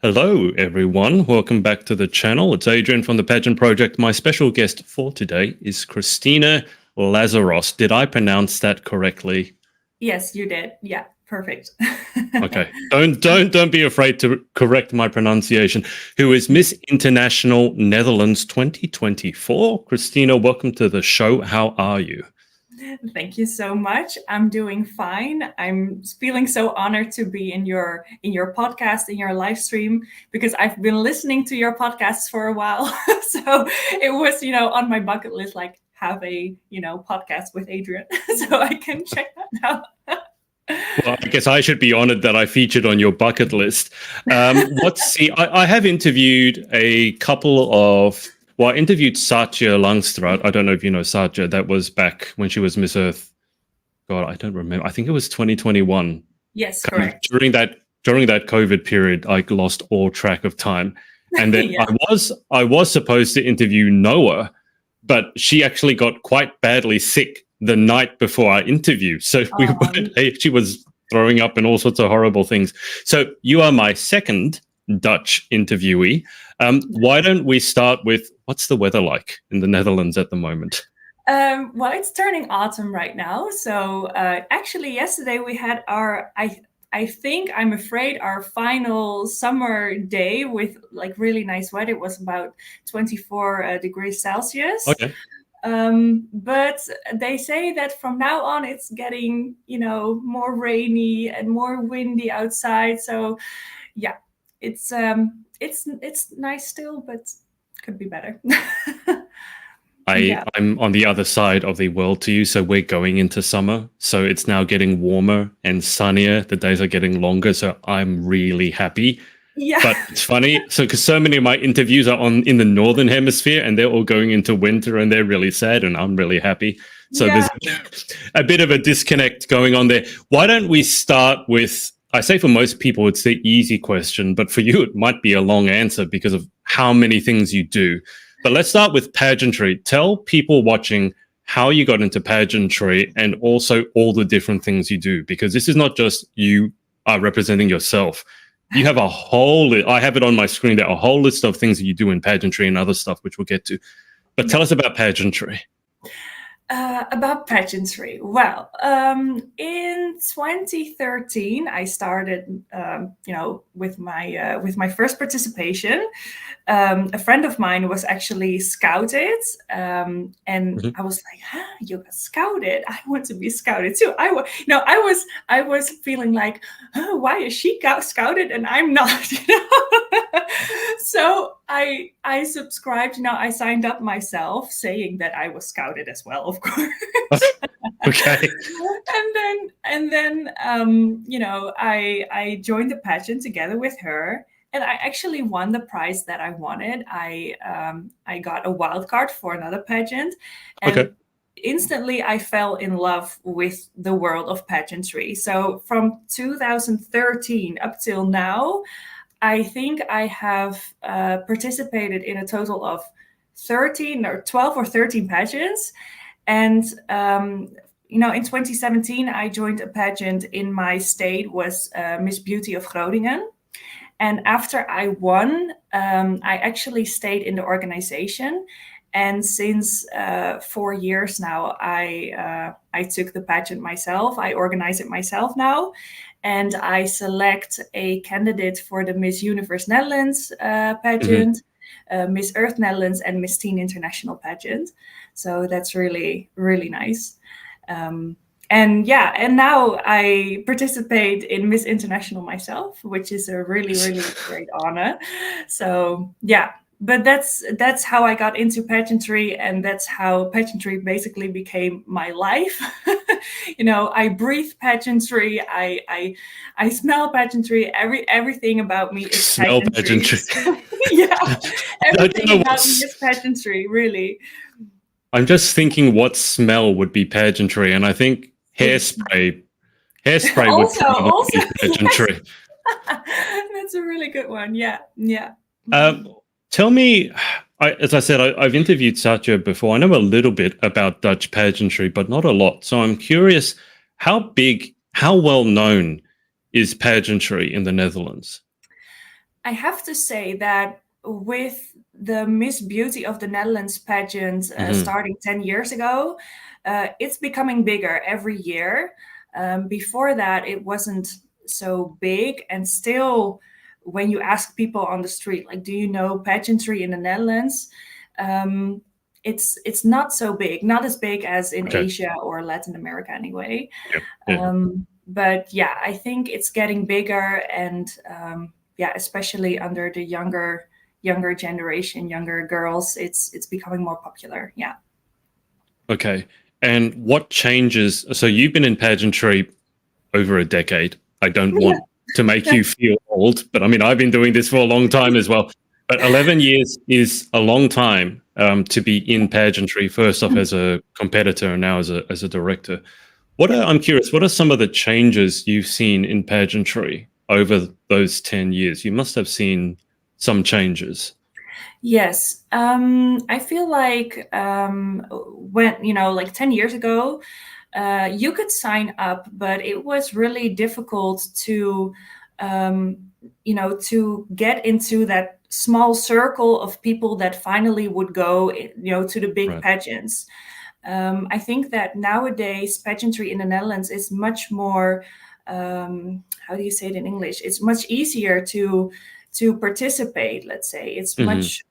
Hello, everyone. Welcome back to the channel. It's Adrian from the Pageant Project. My special guest for today is Christina Lazaros. Did I pronounce that correctly? Yes, you did. Yeah, perfect. Okay. Don't be afraid to correct my pronunciation. Who is Miss International Netherlands 2024? Christina, welcome to the show. How are you? Thank you so much. I'm doing fine. I'm feeling so honored to be in your podcast, in your live stream, because I've been listening to your podcasts for a while. So it was, on my bucket list, like have a, podcast with Adrian. So I can check that out. Well, I guess I should be honored that I featured on your bucket list. I have interviewed a couple of, I interviewed Satya Langstraat. I don't know if you know Satya. That was back when she was Miss Earth. God, I don't remember. I think it was 2021. Yes, correct. During that COVID period, I lost all track of time. And then Yeah. I was supposed to interview Noah, but she actually got quite badly sick the night before our interview. So she was throwing up and all sorts of horrible things. So you are my second Dutch interviewee. Why don't we start with what's the weather like in the Netherlands at the moment? Well, it's turning autumn right now. So actually yesterday we had I'm afraid our final summer day with like really nice weather. It was about 24 degrees Celsius. Okay. But they say that from now on it's getting, more rainy and more windy outside. So yeah, it's nice still, but could be better. I'm on the other side of the world to you, so we're going into summer. So it's now getting warmer and sunnier. The days are getting longer, so I'm really happy. Yeah. But it's funny, because so many of my interviews are in the northern hemisphere, and they're all going into winter, and they're really sad, and I'm really happy. So There's a bit of a disconnect going on there. Why don't we start with? I say for most people it's the easy question, but for you it might be a long answer because of how many things you do. But let's start with pageantry. Tell people watching how you got into pageantry and also all the different things you do, because this is not just you are representing yourself. You have a whole, I have it on my screen there, a whole list of things that you do in pageantry and other stuff, which we'll get to. But tell us about pageantry. About pageantry. Well, in 2013, I started, with my first participation. A friend of mine was actually scouted, and I was like, you got scouted? I want to be scouted too. I was feeling like, why is she scouted and I'm not? So I subscribed. I signed up myself, saying that I was scouted as well, of course. Okay. And then I joined the pageant together with her. And I actually won the prize that I wanted. I got a wild card for another pageant. And instantly I fell in love with the world of pageantry. So from 2013 up till now, I think I have participated in a total of 12 or 13 pageants. And in 2017, I joined a pageant in my state, was Miss Beauty of Groningen. And after I won, I actually stayed in the organization. And since 4 years now, I took the pageant myself. I organize it myself now. And I select a candidate for the Miss Universe Netherlands pageant, Miss Earth Netherlands, and Miss Teen International pageant. So that's really, really nice. And now I participate in Miss International myself, which is a really, really great honor. So yeah, but that's how I got into pageantry, and that's how pageantry basically became my life. I breathe pageantry. I smell pageantry. Everything about me is smell pageantry. Yeah, everything about me is pageantry, really. I'm just thinking what smell would be pageantry, and I think hairspray would be pageantry. That's a really good one. Yeah. Tell me, as I said, I've interviewed Satya before. I know a little bit about Dutch pageantry, but not a lot. So I'm curious, how well known is pageantry in the Netherlands? I have to say that with the Miss Beauty of the Netherlands pageant starting 10 years ago, it's becoming bigger every year. Before that, it wasn't so big. And still, when you ask people on the street, like, do you know pageantry in the Netherlands? It's not so big, not as big as in Asia or Latin America anyway. But yeah, I think it's getting bigger, and especially under the younger generation, younger girls, it's becoming more popular. Yeah. Okay. And what changes? So you've been in pageantry over a decade. I don't want to make you feel old, but I mean, I've been doing this for a long time as well. But 11 years is a long time to be in pageantry, first off as a competitor and now as a director. I'm curious, what are some of the changes you've seen in pageantry over those 10 years? You must have seen some changes. Yes. I feel like when, like 10 years ago, you could sign up, but it was really difficult to, to get into that small circle of people that finally would go, to the big pageants. I think that nowadays pageantry in the Netherlands is much more, how do you say it in English? It's much easier to participate, let's say. It's much,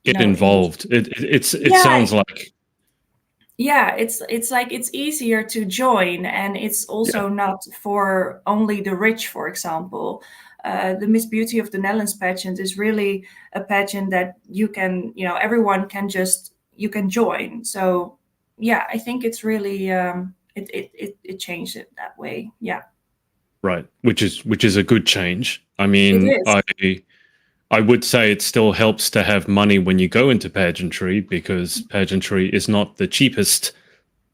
Get involved. It sounds like. Yeah, it's like it's easier to join, and it's also not for only the rich, for example. The Miss Beauty of the Netherlands pageant is really a pageant that you can, everyone can you can join. So yeah, I think it's really it changed it that way. Yeah. Right, which is a good change. I mean, I would say it still helps to have money when you go into pageantry, because pageantry is not the cheapest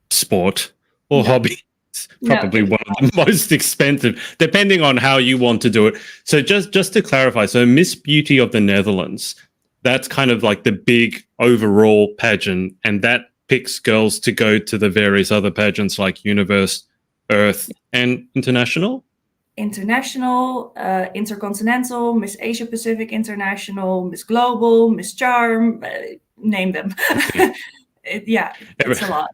sport or hobby. It's probably one of the most expensive, depending on how you want to do it. So just to clarify, so Miss Beauty of the Netherlands, that's kind of like the big overall pageant, and that picks girls to go to the various other pageants like Universe, Earth, and International? International, Intercontinental, Miss Asia Pacific International, Miss Global, Miss Charm, name them. It's a lot.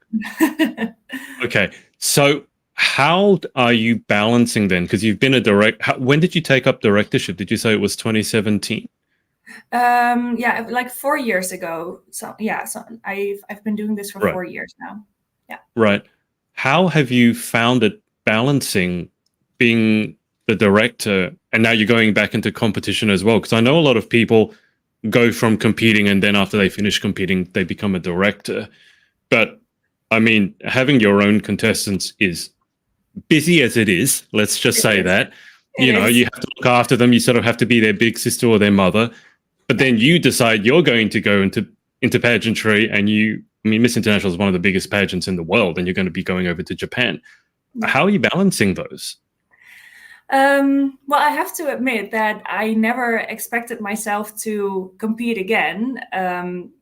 Okay, so how are you balancing then? Because you've been when did you take up directorship? Did you say it was 2017? Like 4 years ago. So I've been doing this for 4 years now. Yeah. Right. How have you found it balancing being the director, and now you're going back into competition as well? Because I know a lot of people go from competing, and then after they finish competing, they become a director. But I mean, having your own contestants is busy as it is. Let's just say that. You have to look after them. You sort of have to be their big sister or their mother. But then you decide you're going to go into pageantry, and Miss International is one of the biggest pageants in the world, and you're going to be going over to Japan. How are you balancing those? Well, I have to admit that I never expected myself to compete again.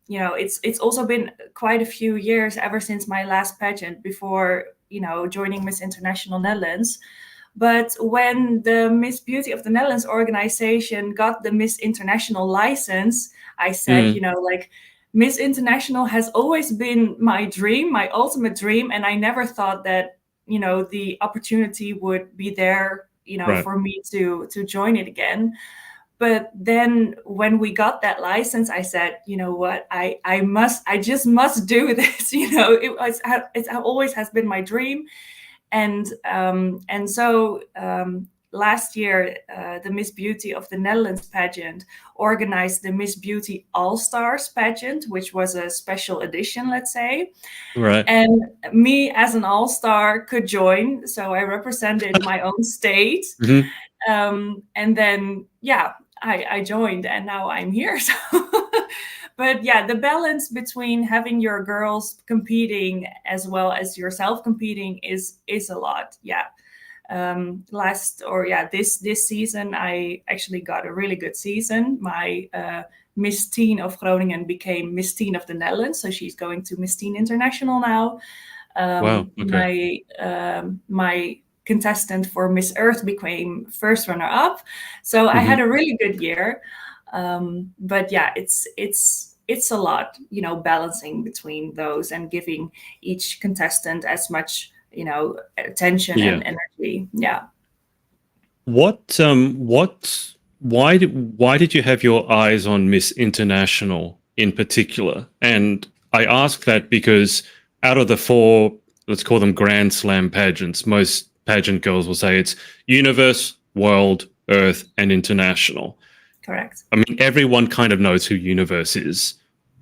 It's also been quite a few years ever since my last pageant before, joining Miss International Netherlands. But when the Miss Beauty of the Netherlands organization got the Miss International license, I said, Miss International has always been my dream, my ultimate dream. And I never thought that, the opportunity would be there, for me to join it again. But then when we got that license, I said, you know what, I just must do this. It always has been my dream. And so last year, the Miss Beauty of the Netherlands pageant organized the Miss Beauty All-Stars pageant, which was a special edition, let's say. Right. And me as an all-star could join. So I represented my own state. And then, I joined, and now I'm here. So but the balance between having your girls competing as well as yourself competing is a lot. This season I actually got a really good season. My Miss Teen of Groningen became Miss Teen of the Netherlands, so she's going to Miss Teen International now. Wow. Okay. My contestant for Miss Earth became first runner-up. So I had a really good year. But yeah, it's a lot, balancing between those and giving each contestant as much, attention and energy. Yeah. Why did you have your eyes on Miss International in particular? And I ask that because out of the 4, let's call them Grand Slam pageants, most pageant girls will say it's Universe, World, Earth, and International. Correct. I mean, everyone kind of knows who Universe is.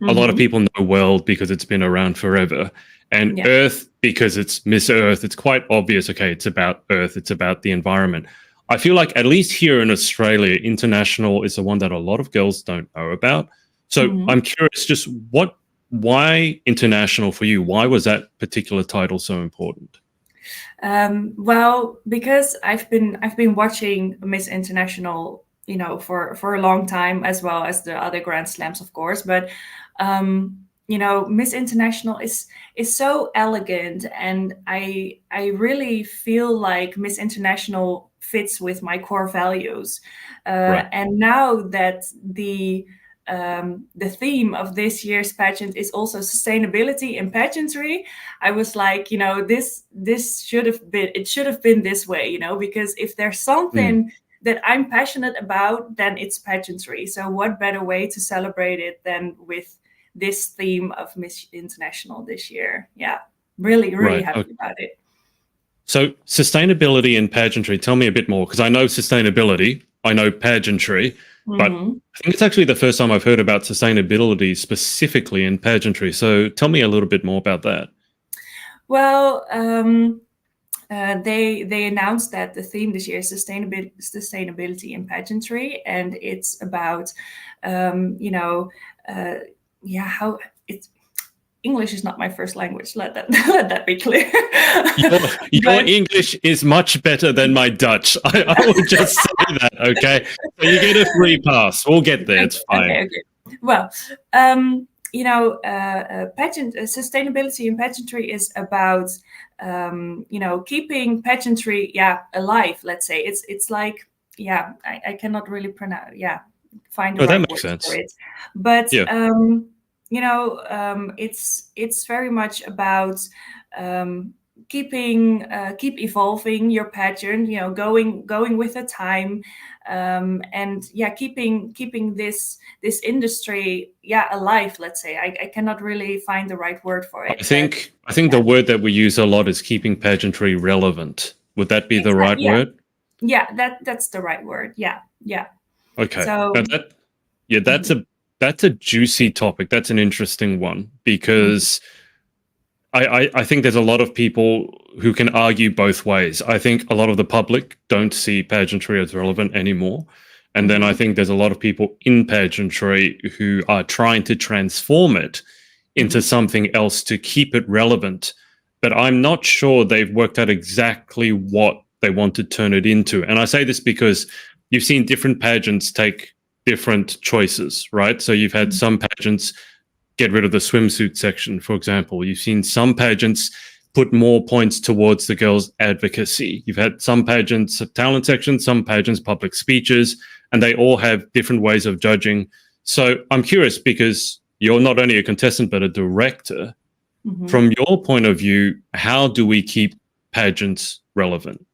A lot of people know World because it's been around forever. And Earth because it's Miss Earth. It's quite obvious, okay, it's about Earth. It's about the environment. I feel like at least here in Australia, International is the one that a lot of girls don't know about. So I'm curious, just why International for you? Why was that particular title so important? Well, because I've been watching Miss International, for a long time, as well as the other Grand Slams, of course. But Miss International is so elegant, and I really feel like Miss International fits with my core values. Right. And now that the theme of this year's pageant is also sustainability in pageantry, I was like, this should have been this way, because if there's something that I'm passionate about, then it's pageantry. So what better way to celebrate it than with this theme of Miss International this year? Yeah, really happy about it. So sustainability in pageantry, tell me a bit more, because I know sustainability, I know pageantry, but I think it's actually the first time I've heard about sustainability specifically in pageantry. So tell me a little bit more about that. Well, they announced that the theme this year is sustainability in pageantry, and it's about how it's. English is not my first language. Let that be clear. Your English is much better than my Dutch. I will just say that, okay? So you get a free pass. We'll get there. It's fine. Okay. Well, sustainability in pageantry is about keeping pageantry alive. Let's say it's like I cannot really pronounce find the right that makes word sense. for it, but it's very much about keep evolving your pageant, going with the time, and keeping this industry alive. Let's say I cannot really find the right word for it. I think the word that we use a lot is keeping pageantry relevant. Would that be the right word? Yeah, that's the right word. Yeah. Okay. So that's a juicy topic. That's an interesting one, because I think there's a lot of people who can argue both ways. I think a lot of the public don't see pageantry as relevant anymore. And then I think there's a lot of people in pageantry who are trying to transform it into something else to keep it relevant. But I'm not sure they've worked out exactly what they want to turn it into. And I say this because you've seen different pageants take different choices, right? So you've had some pageants get rid of the swimsuit section, for example. You've seen some pageants put more points towards the girls' advocacy. You've had some pageants talent section, some pageants public speeches, and they all have different ways of judging. So I'm curious, because you're not only a contestant but a director. From your point of view, how do we keep pageants relevant?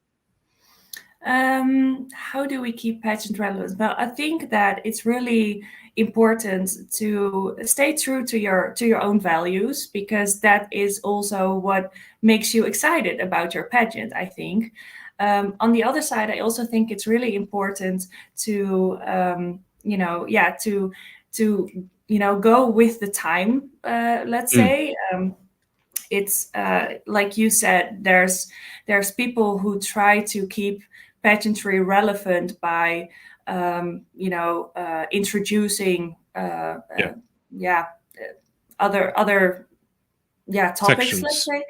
How do we keep pageant relevant? Well, I think that it's really important to stay true to your own values, because that is also what makes you excited about your pageant, I think. On the other side, I also think it's really important to go with the time. Let's say. It's like you said, there's people who try to keep pageantry relevant by introducing other topics. Sections. Let's say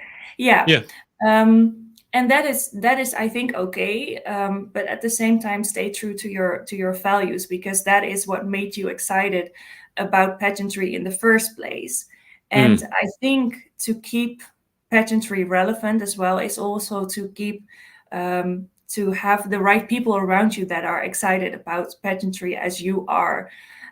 and that is I think okay, but at the same time stay true to your values, because that is what made you excited about pageantry in the first place. And I think to keep pageantry relevant as well is also to keep to have the right people around you that are excited about pageantry as you are,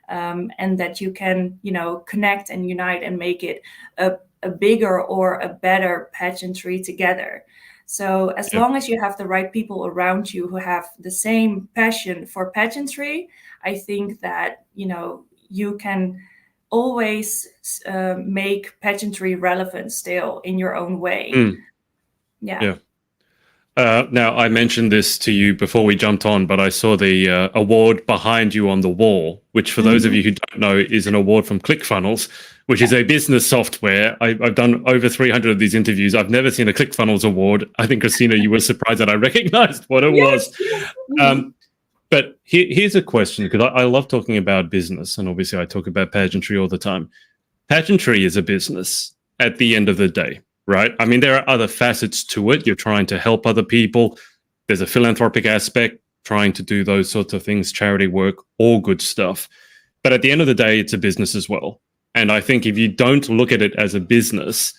and that you can, connect and unite and make it a bigger or a better pageantry together. So as long as you have the right people around you who have the same passion for pageantry, I think that, you can always make pageantry relevant still in your own way. Yeah. Now, I mentioned this to you before we jumped on, but I saw the award behind you on the wall, which for those of you who don't know is an award from ClickFunnels, which is a business software. I've done over 300 of these interviews. I've never seen a ClickFunnels award. I think, Christina, you were surprised that I recognized what it was. But here's a question, because I love talking about business, and obviously I talk about pageantry all the time. Pageantry is a business at the end of the day, right? I mean, there are other facets to it. You're trying to help other people. There's a philanthropic aspect, trying to do those sorts of things, charity work, all good stuff. But at the end of the day, it's a business as well. And I think if you don't look at it as a business,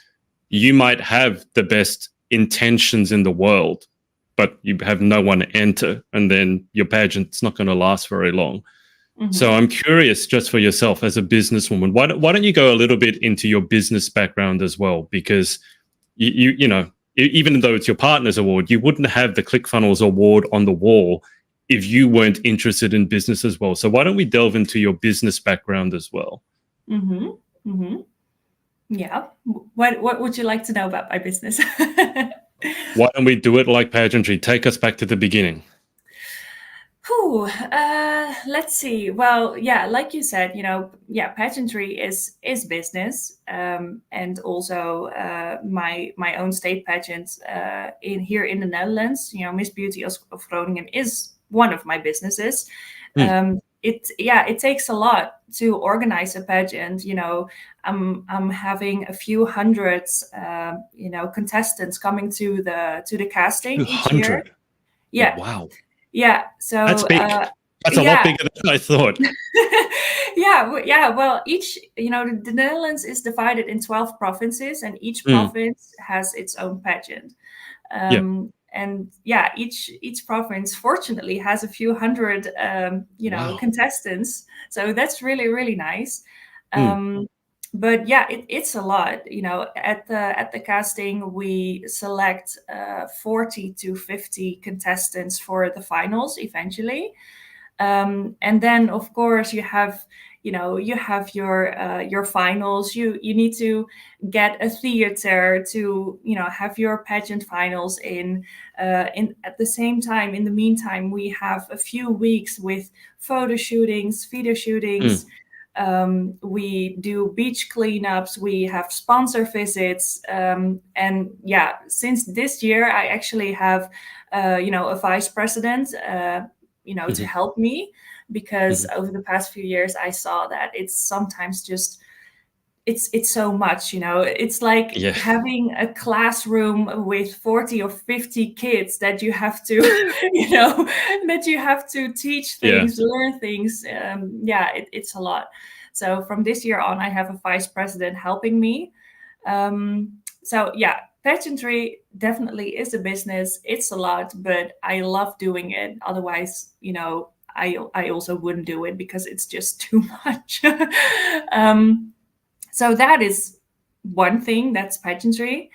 you might have the best intentions in the world, but you have no one enter, and then your pageant's not going to last very long. So I'm curious, just for yourself as a businesswoman, why don't you go a little bit into your business background as well? Because you know, even though it's your partner's award, you wouldn't have the ClickFunnels award on the wall if you weren't interested in business as well. So why don't we delve into your business background as well? Yeah. What would you like to know about my business? Why don't we do it like pageantry? Take us back to the beginning. Let's see. Well, yeah, like you said, pageantry is business, and also my own state pageant here in the Netherlands. Miss Beauty of Groningen is one of my businesses. It takes a lot to organize a pageant. I'm having a few hundreds, contestants coming to the casting each year. Yeah. Oh, wow. Yeah, so that's big. That's a lot bigger than I thought. yeah. Well, each, the Netherlands is divided in 12 provinces, and each province has its own pageant. And each province fortunately has a few hundred, contestants. So that's really, really nice. But yeah, it's a lot. At the casting, we select 40 to 50 contestants for the finals eventually, and then of course you have your finals. You need to get a theater to have your pageant finals in at the same time. In the meantime, we have a few weeks with photo shootings, video shootings. We do beach cleanups, we have sponsor visits, and since this year I actually have a vice president to help me, because over the past few years I saw that it's sometimes just it's so much. It's like having a classroom with 40 or 50 kids that you have to that you have to teach things, learn things. It's a lot. So from this year on, I have a vice president helping me. Pageantry definitely is a business. It's a lot, but I love doing it. Otherwise, I also wouldn't do it, because it's just too much. So that is one thing, that's pageantry.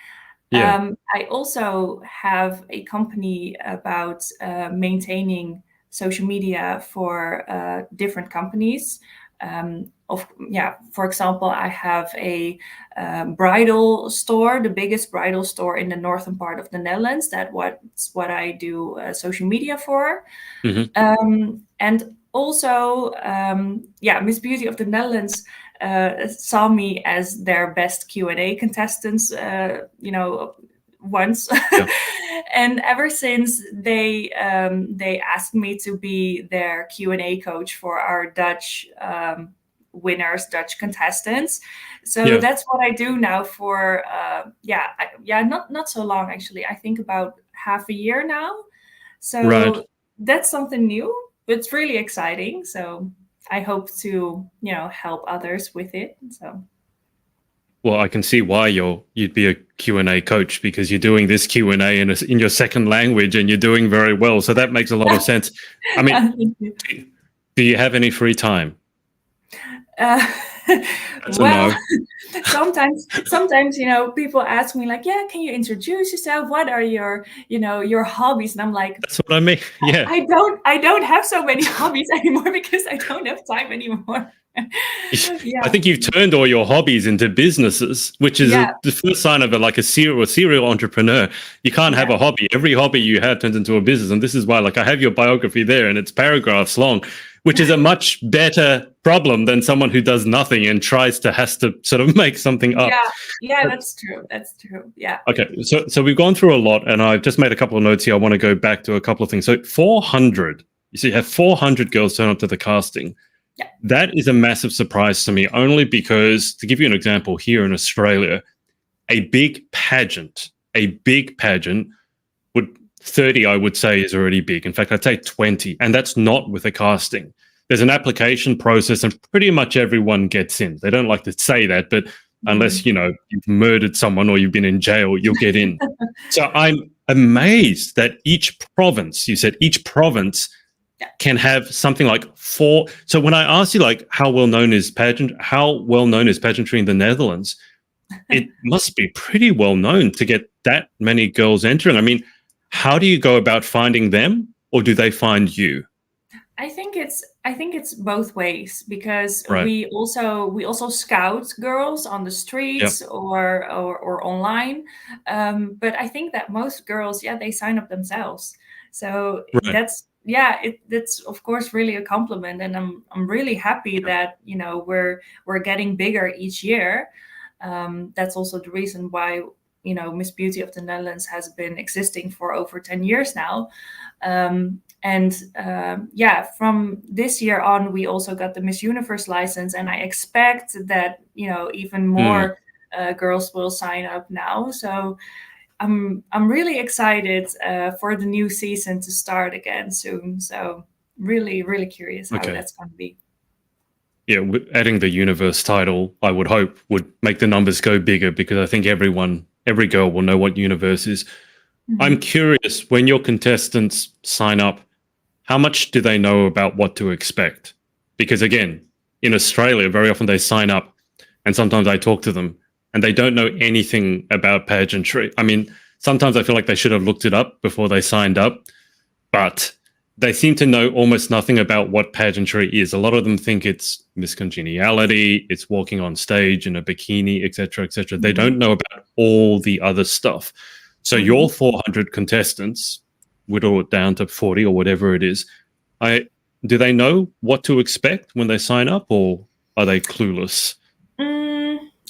I also have a company about maintaining social media for different companies. For example, I have a bridal store, the biggest bridal store in the northern part of the Netherlands. That's what I do social media for. And also, Miss Beauty of the Netherlands saw me as their best Q&A contestants, once. And ever since, they asked me to be their Q&A coach for our Dutch winners, Dutch contestants. So that's what I do now for not so long, actually. I think about half a year now. So that's something new. It's really exciting. So I hope to help others with it. So Well, I can see why you'd be a Q&A coach, because you're doing this Q&A in your second language and you're doing very well. So that makes a lot of sense. I mean, do you have any free time? Well, sometimes, people ask me like, yeah, can you introduce yourself? What are your hobbies? And I'm like, that's what I mean. Yeah. I don't have so many hobbies anymore because I don't have time anymore. Yeah. I think you've turned all your hobbies into businesses, which is the first sign of a serial entrepreneur. You can't have a hobby. Every hobby you have turns into a business. And this is why, I have your biography there and it's paragraphs long, which is a much better problem than someone who does nothing and has to sort of make something up. Yeah, that's true. Yeah. Okay, so we've gone through a lot, and I've just made a couple of notes here. I want to go back to a couple of things. So 400, you have 400 girls turn up to the casting. Yeah. That is a massive surprise to me, only because, to give you an example, here in Australia, a big pageant would 30, I would say, is already big. In fact, I'd say 20, and that's not with a casting. There's an application process, and pretty much everyone gets in. They don't like to say that, but unless, you've murdered someone or you've been in jail, you'll get in. So I'm amazed that each province can have something like 4. So when I asked you, how well known is pageantry in the Netherlands, it must be pretty well known to get that many girls entering. I mean, how do you go about finding them, or do they find you? I think it's both ways, because we also scout girls on the streets or online. But I think that most girls, they sign up themselves. So that's of course really a compliment, and I'm really happy that we're getting bigger each year. That's also the reason why Miss Beauty of the Netherlands has been existing for over 10 years now. From this year on, we also got the Miss Universe license, and I expect that even more girls will sign up now. So I'm really excited for the new season to start again soon. So really, really curious how that's going to be. Yeah, adding the universe title, I would hope, would make the numbers go bigger, because I think every girl will know what universe is. Mm-hmm. I'm curious, when your contestants sign up, how much do they know about what to expect? Because again, in Australia, very often they sign up, and sometimes I talk to them and they don't know anything about pageantry. I mean, sometimes I feel like they should have looked it up before they signed up, but they seem to know almost nothing about what pageantry is. A lot of them think it's Miss Congeniality, it's walking on stage in a bikini, etc., etc. They don't know about all the other stuff. So your 400 contestants, whittle it down to 40 or whatever it is, do they know what to expect when they sign up, or are they clueless?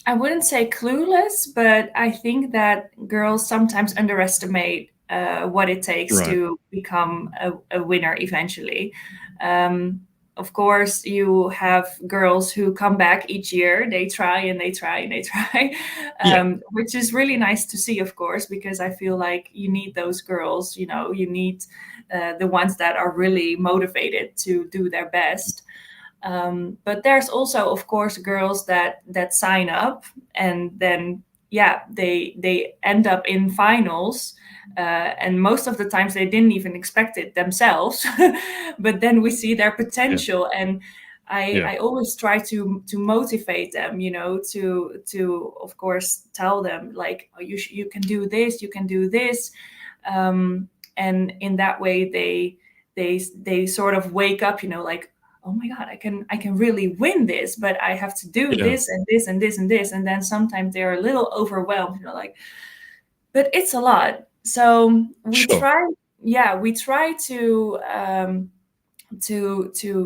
I wouldn't say clueless, but I think that girls sometimes underestimate what it takes to become a winner eventually. Of course, you have girls who come back each year. They try and they try and they try, which is really nice to see, of course, because I feel like you need those girls. You need the ones that are really motivated to do their best. But there's also, of course, girls that sign up and then they end up in finals, and most of the times they didn't even expect it themselves. But then we see their potential, and I always try to motivate them, to of course tell them like, oh, you can do this, you can do this, and in that way they sort of wake up, like, oh my God, I can really win this, but I have to do this and this and this and this. And then sometimes they're a little overwhelmed, but it's a lot. So we try to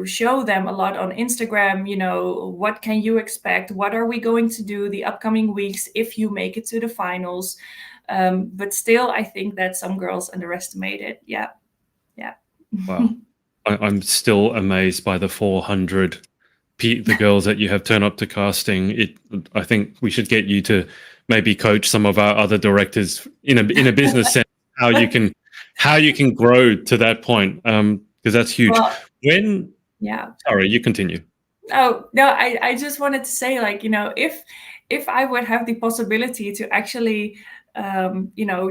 show them a lot on Instagram, what can you expect? What are we going to do the upcoming weeks if you make it to the finals? But still, I think that some girls underestimate it. Yeah. Wow. I'm still amazed by the 400 the girls that you have turn up to casting. I think we should get you to maybe coach some of our other directors in a business sense, how you can grow to that point, because that's huge. Well, sorry, you continue. Oh no, I just wanted to say, like, if if I would have the possibility to actually,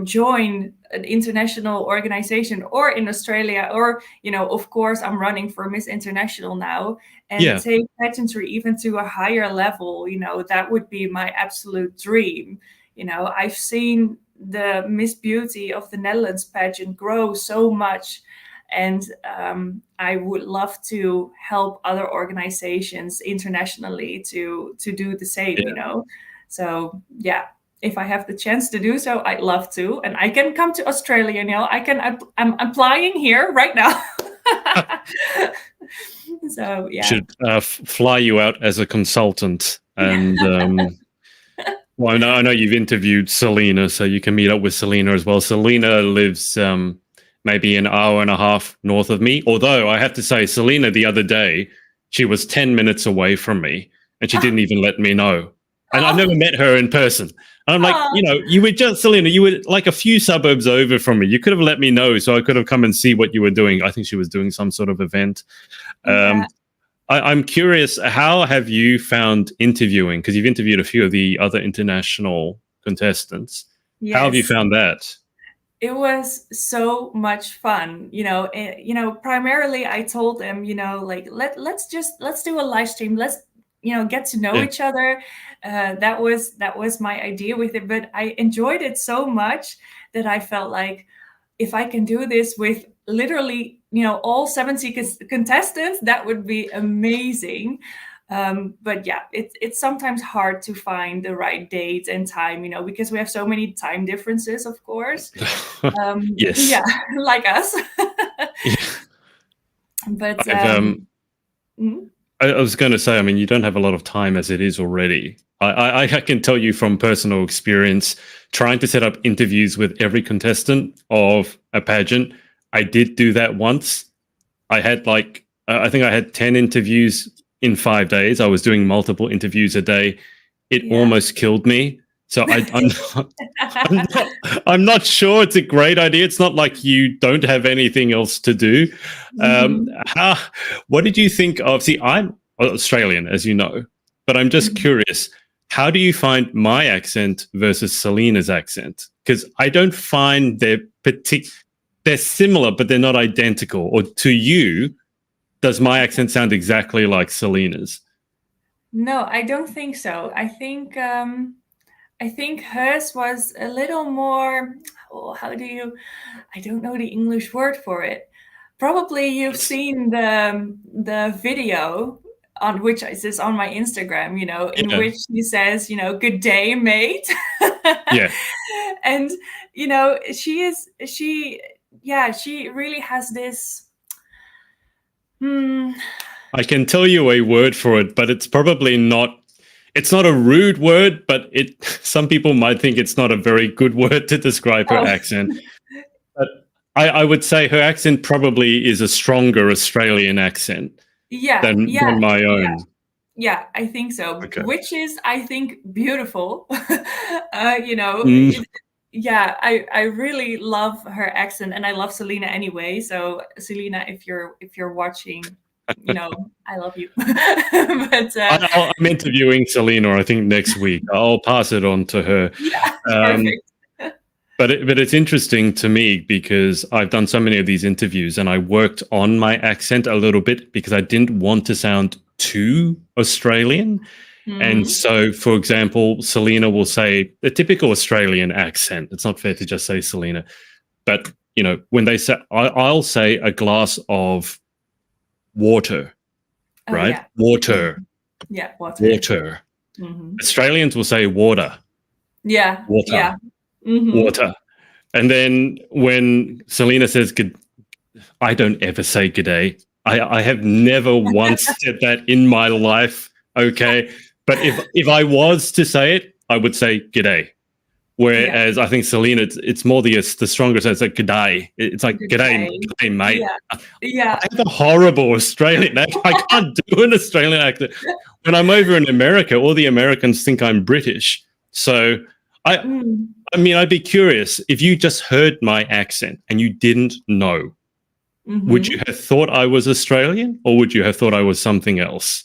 join an international organization, or in Australia, or, of course, I'm running for Miss International now, and Yeah. take pageantry even to a higher level, that would be my absolute dream. I've seen the Miss Beauty of the Netherlands pageant grow so much. And I would love to help other organizations internationally to do the same, So yeah, if I have the chance to do so, I'd love to. And I can come to Australia, I'm applying here right now. So yeah. Should fly you out as a consultant. And well, I know you've interviewed Selena, so you can meet up with Selena as well. Selena lives maybe an hour and a half north of me. Although I have to say, Selena, the other day, she was 10 minutes away from me, and she didn't even let me know. And I've never met her in person. And I'm like, you were just, Selena, you were like a few suburbs over from me. You could have let me know so I could have come and see what you were doing. I think she was doing some sort of event. Yeah. I'm curious, how have you found interviewing? Because you've interviewed a few of the other international contestants. Yes. How have you found that? It was so much fun, primarily I told them, like, let's do a live stream. Let's, get to know each other. That was my idea with it, but I enjoyed it so much that I felt like, if I can do this with literally, all 70 contestants, that would be amazing. But yeah, it's sometimes hard to find the right date and time, because we have so many time differences, of course. Yes. Yeah, like us. Yeah. But I was going to say, I mean, you don't have a lot of time as it is already. I can tell you from personal experience, trying to set up interviews with every contestant of a pageant. I did do that once. I had I think I had 10 interviews in 5 days. I was doing multiple interviews a day. It almost killed me. So I'm not sure it's a great idea. It's not like you don't have anything else to do. What did you think of? See, I'm Australian, as you know, but I'm just curious. How do you find my accent versus Selena's accent? Because I don't find they're similar, but they're not identical. Or to you, does my accent sound exactly like Selena's? No, I don't think so. I think hers was a little more. Oh, I don't know the English word for it. Probably you've seen the video on which is on my Instagram, in which he says, "Good day, mate." Yeah. And she really has this. I can tell you a word for it, but it's probably not. It's not a rude word, but some people might think it's not a very good word to describe her accent. But I would say her accent probably is a stronger Australian accent than my own. Yeah, I think so. Okay. Which is, I think, beautiful. I really love her accent, and I love Selena anyway. So Selena, if you're watching, I love you. But I'm interviewing Selena, I think, next week. I'll pass it on to her. Yeah, perfect. But it's interesting to me because I've done so many of these interviews, and I worked on my accent a little bit because I didn't want to sound too Australian. And so, for example, Selena will say the typical Australian accent. It's not fair to just say Selena, but when they say, I'll say a glass of water, right? Yeah. Water. Yeah, water. Australians will say water. Yeah. Water. Yeah. Water. And then when Selena says good, I don't ever say good day. I have never once said that in my life. Okay. But if I was to say it, I would say g'day. Whereas I think Selena, it's more the stronger sense, like g'day. It's like g'day, mate. Yeah. I have a horrible Australian accent. I can't do an Australian accent. When I'm over in America, all the Americans think I'm British. So I mean, I'd be curious if you just heard my accent and you didn't know. Would you have thought I was Australian, or would you have thought I was something else?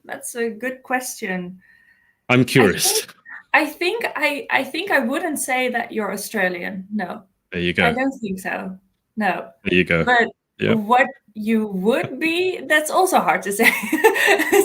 That's a good question. I'm I curious. think I wouldn't say that you're Australian. No, There you I go. don't think so. No, There you go. but Yep. what you would be, that's also hard to say.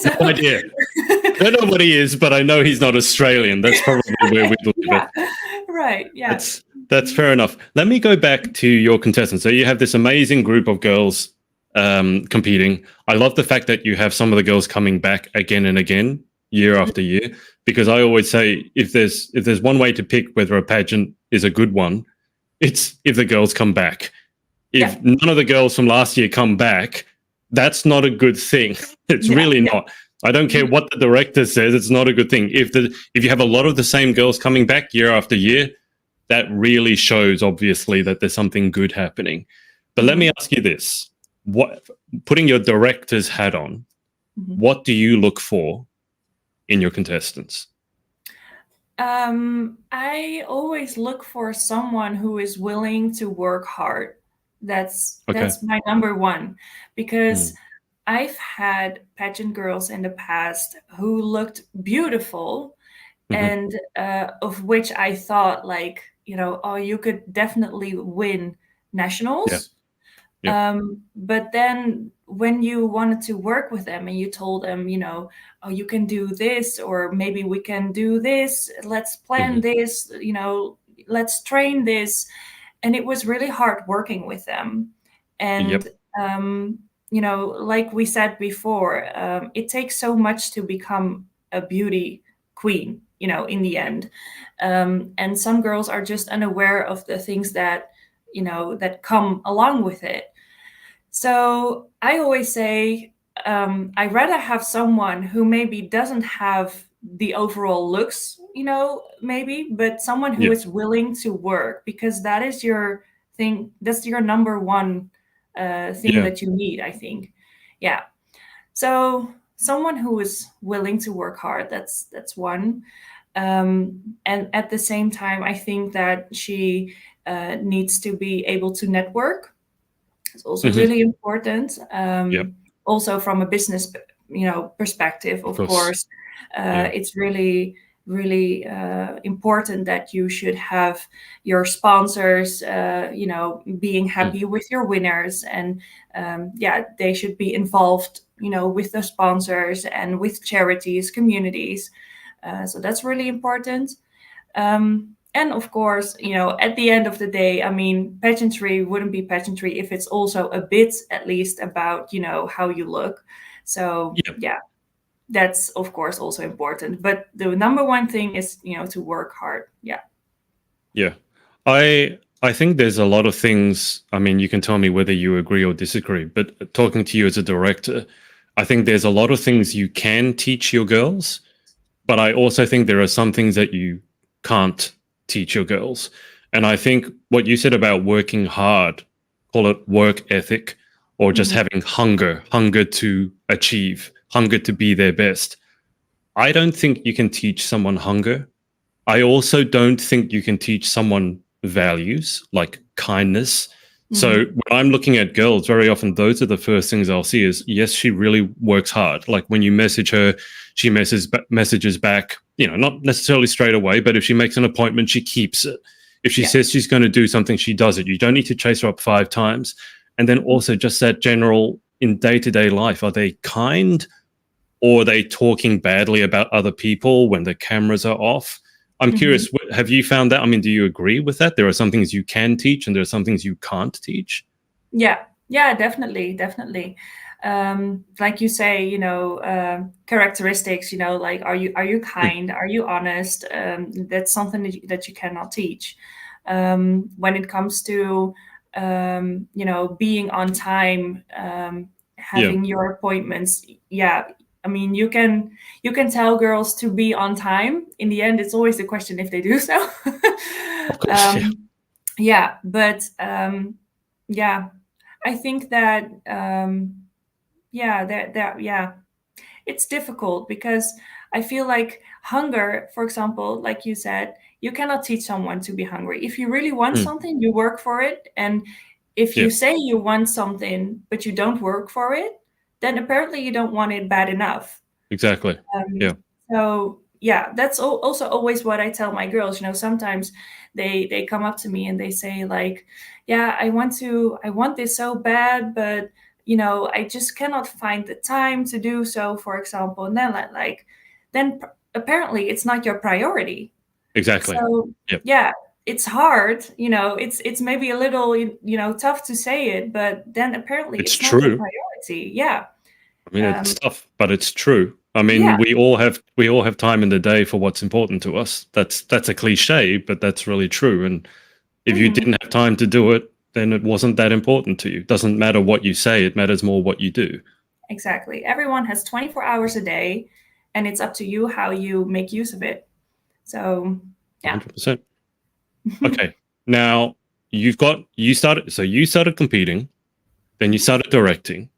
So, No idea. I don't know what he is, but I know he's not Australian. That's probably where we'd leave yeah, it. right. Yeah. That's fair enough. Let me go back to your contestants. So you have this amazing group of girls competing. I love the fact that you have some of the girls coming back again and again, year after year, because I always say if there's one way to pick whether a pageant is a good one, it's if the girls come back. If none of the girls from last year come back, that's not a good thing. It's really not. I don't care what the director says, it's not a good thing. If you have a lot of the same girls coming back year after year, that really shows obviously that there's something good happening. But let me ask you this. Putting your director's hat on, what do you look for in your contestants? I always look for someone who is willing to work hard. That's my number one, because I've had pageant girls in the past who looked beautiful and of which I thought like, oh, you could definitely win nationals. But then when you wanted to work with them and you told them, oh, you can do this, or maybe we can do this, let's plan this, let's train this. And it was really hard working with them. And, like we said before, it takes so much to become a beauty queen, in the end. And some girls are just unaware of the things that, that come along with it. So I always say, I'd rather have someone who maybe doesn't have the overall looks, maybe, but someone who is willing to work, because that is your thing. That's your number one thing that you need, I think. Yeah. So someone who is willing to work hard, that's one. And at the same time, I think that she needs to be able to network. It's also really important. Also from a business, perspective, of course, it's really, really important that you should have your sponsors, being happy with your winners, and they should be involved, with the sponsors and with charities, communities. So that's really important. And of course, at the end of the day, I mean, pageantry wouldn't be pageantry if it's also a bit, at least, about, how you look. So, that's, of course, also important. But the number one thing is, to work hard. Yeah. Yeah. I think there's a lot of things, I mean, you can tell me whether you agree or disagree, but talking to you as a director, I think there's a lot of things you can teach your girls, but I also think there are some things that you can't teach your girls. And I think what you said about working hard, call it work ethic, or just having hunger to achieve, hunger to be their best. I don't think you can teach someone hunger. I also don't think you can teach someone values like kindness. So when I'm looking at girls, very often those are the first things I'll see is, yes, she really works hard. Like when you message her, she messages back, not necessarily straight away, but if she makes an appointment, she keeps it. If she says she's going to do something, she does it. You don't need to chase her up 5 times. And then also just that general in day-to-day life, are they kind, or are they talking badly about other people when the cameras are off? I'm curious, have you found that? I mean, do you agree with that? There are some things you can teach and there are some things you can't teach? Yeah, definitely. Like you say, characteristics, like, are you kind? Are you honest? That's something that you cannot teach. When it comes to, being on time, having your appointments, I mean, you can tell girls to be on time. In the end, it's always the question if they do so. Of course, But I think that it's difficult, because I feel like hunger, for example, like you said, you cannot teach someone to be hungry. If you really want something, you work for it. And if you say you want something but you don't work for it, then apparently you don't want it bad enough. exactly. Um, Yeah. so yeah, that's also always what I tell my girls. You know, sometimes they come up to me and they say like, "Yeah, I want this so bad, but you know, I just cannot find the time to do so." For example, and then apparently it's not your priority. Exactly. So Yep. yeah, it's hard. You know, it's maybe a little tough to say it, but then apparently It's it's not your true. priority. Yeah. I mean, it's Um, tough, but it's true. I mean, yeah. we all have time in the day for what's important to us. That's a cliche, but that's really true. And if you Mhm. didn't have time to do it, then it wasn't that important to you. Doesn't matter what you say, it matters more what you do. Exactly. Everyone has 24 hours a day, and it's up to you how you make use of it. So, yeah. 100%. Okay. Now, you started competing, then you started directing,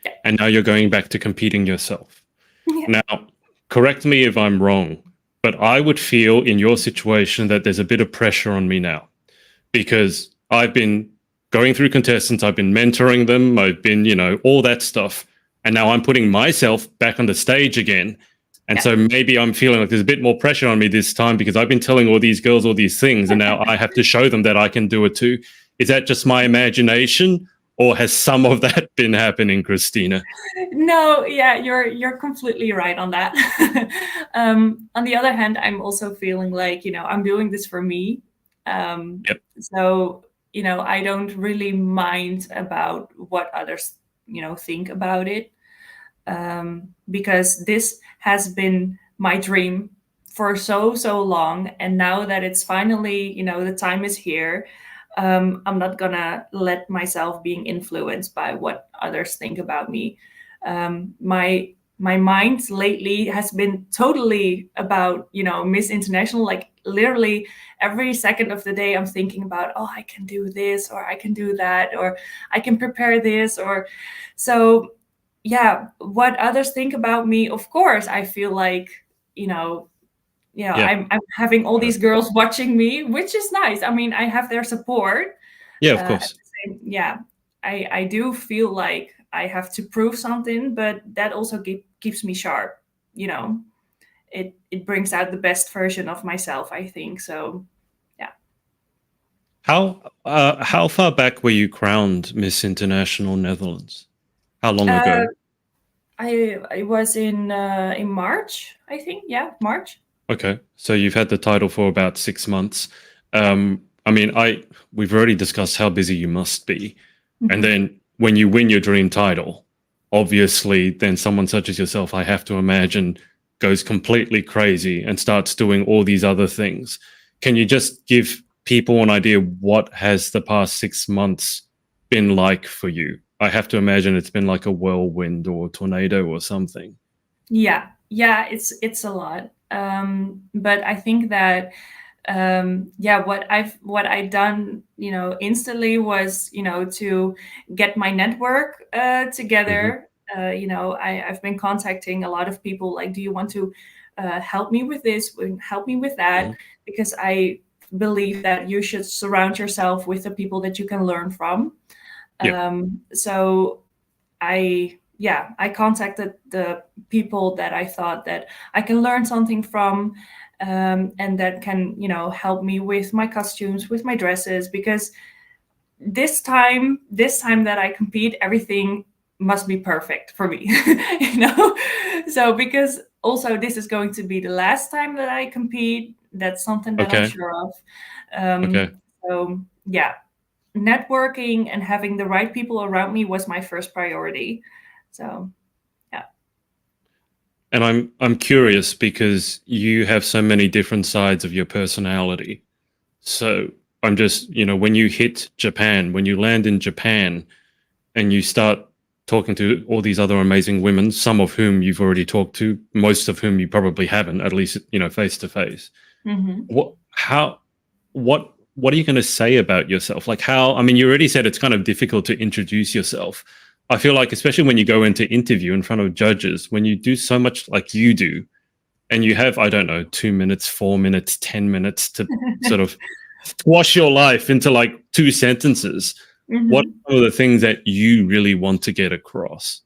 Yeah. and now you're going back to competing yourself. Yeah. Now, correct me if I'm wrong, but I would feel in your situation that there's a bit of pressure on me now because I've been going through contestants, I've been mentoring them, I've been, all that stuff. And now I'm putting myself back on the stage again. And Yeah. so maybe I'm feeling like there's a bit more pressure on me this time because I've been telling all these girls all these things and now I have to show them that I can do it too. Is that just my imagination or has some of that been happening, Christina? No, yeah, you're completely right on that. On the other hand, I'm also feeling like, I'm doing this for me. Yep. So, I don't really mind about what others, think about it. Because this has been my dream for so long, and now that it's finally the time is here, I'm not gonna let myself being influenced by what others think about me. My mind lately has been totally about Miss International. Like literally every second of the day I'm thinking about, oh, I can do this or I can do that or I can prepare this. Or so yeah, what others think about me, of course I feel like you know Yeah. I'm having all these girls watching me, which is nice. I mean, I have their support. Yeah, of At course. the yeah, I do feel like I have to prove something, but that also keeps me sharp. you know it brings out the best version of myself, I think. So yeah. How far back were you crowned Miss International Netherlands? How long uh, ago? I was in March, I think. Yeah, March. Okay, so you've had the title for about 6 months. I mean, we've already discussed how busy you must be, and Mhm. then when you win your dream title, obviously, then someone such as yourself, I have to imagine, goes completely crazy and starts doing all these other things. Can you just give people an idea what has the past 6 months been like for you? I have to imagine it's been like a whirlwind or tornado or something. Yeah, it's a lot. But I think that yeah, what I done instantly was to get my network Hmm. together. I've been contacting a lot of people, like, do you want to help me with this, help me with that, Hmm. because I believe that you should surround yourself with the people that you can learn from. Yeah. So I contacted the people that I thought that I can learn something from, and that can help me with my costumes, with my dresses, because this time that I compete, everything must be perfect for me. So because also this is going to be the last time that I compete, that's something that I'm Okay. sure of. Okay. So yeah, networking and having the right people around me was my first priority. So yeah. And I'm curious because you have so many different sides of your personality. So I'm just, when you hit Japan, when you land in Japan and you start talking to all these other amazing women, some of whom you've already talked to, most of whom you probably haven't, at least, face to face. Hmm. What are you going to say about yourself? Like I mean, you already said it's kind of difficult to introduce yourself. I feel like, especially when you go into interview in front of judges, when you do so much like you do, and you have, I don't know, 2 minutes, 4 minutes, 10 minutes to sort of squash your life into like two sentences, what Hmm. are the things that you really want to get across?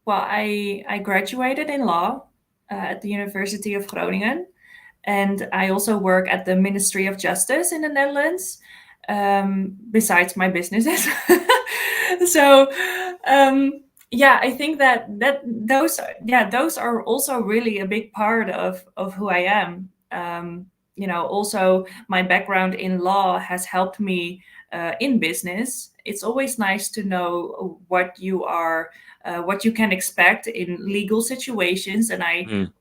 Well, I graduated in law at the University of Groningen, and I also work at the Ministry of Justice in the Netherlands, besides my businesses. So, yeah, I think that those are also really a big part of who I am. Also my background in law has helped me in business. It's always nice to know what you can expect in legal situations, and I Mm.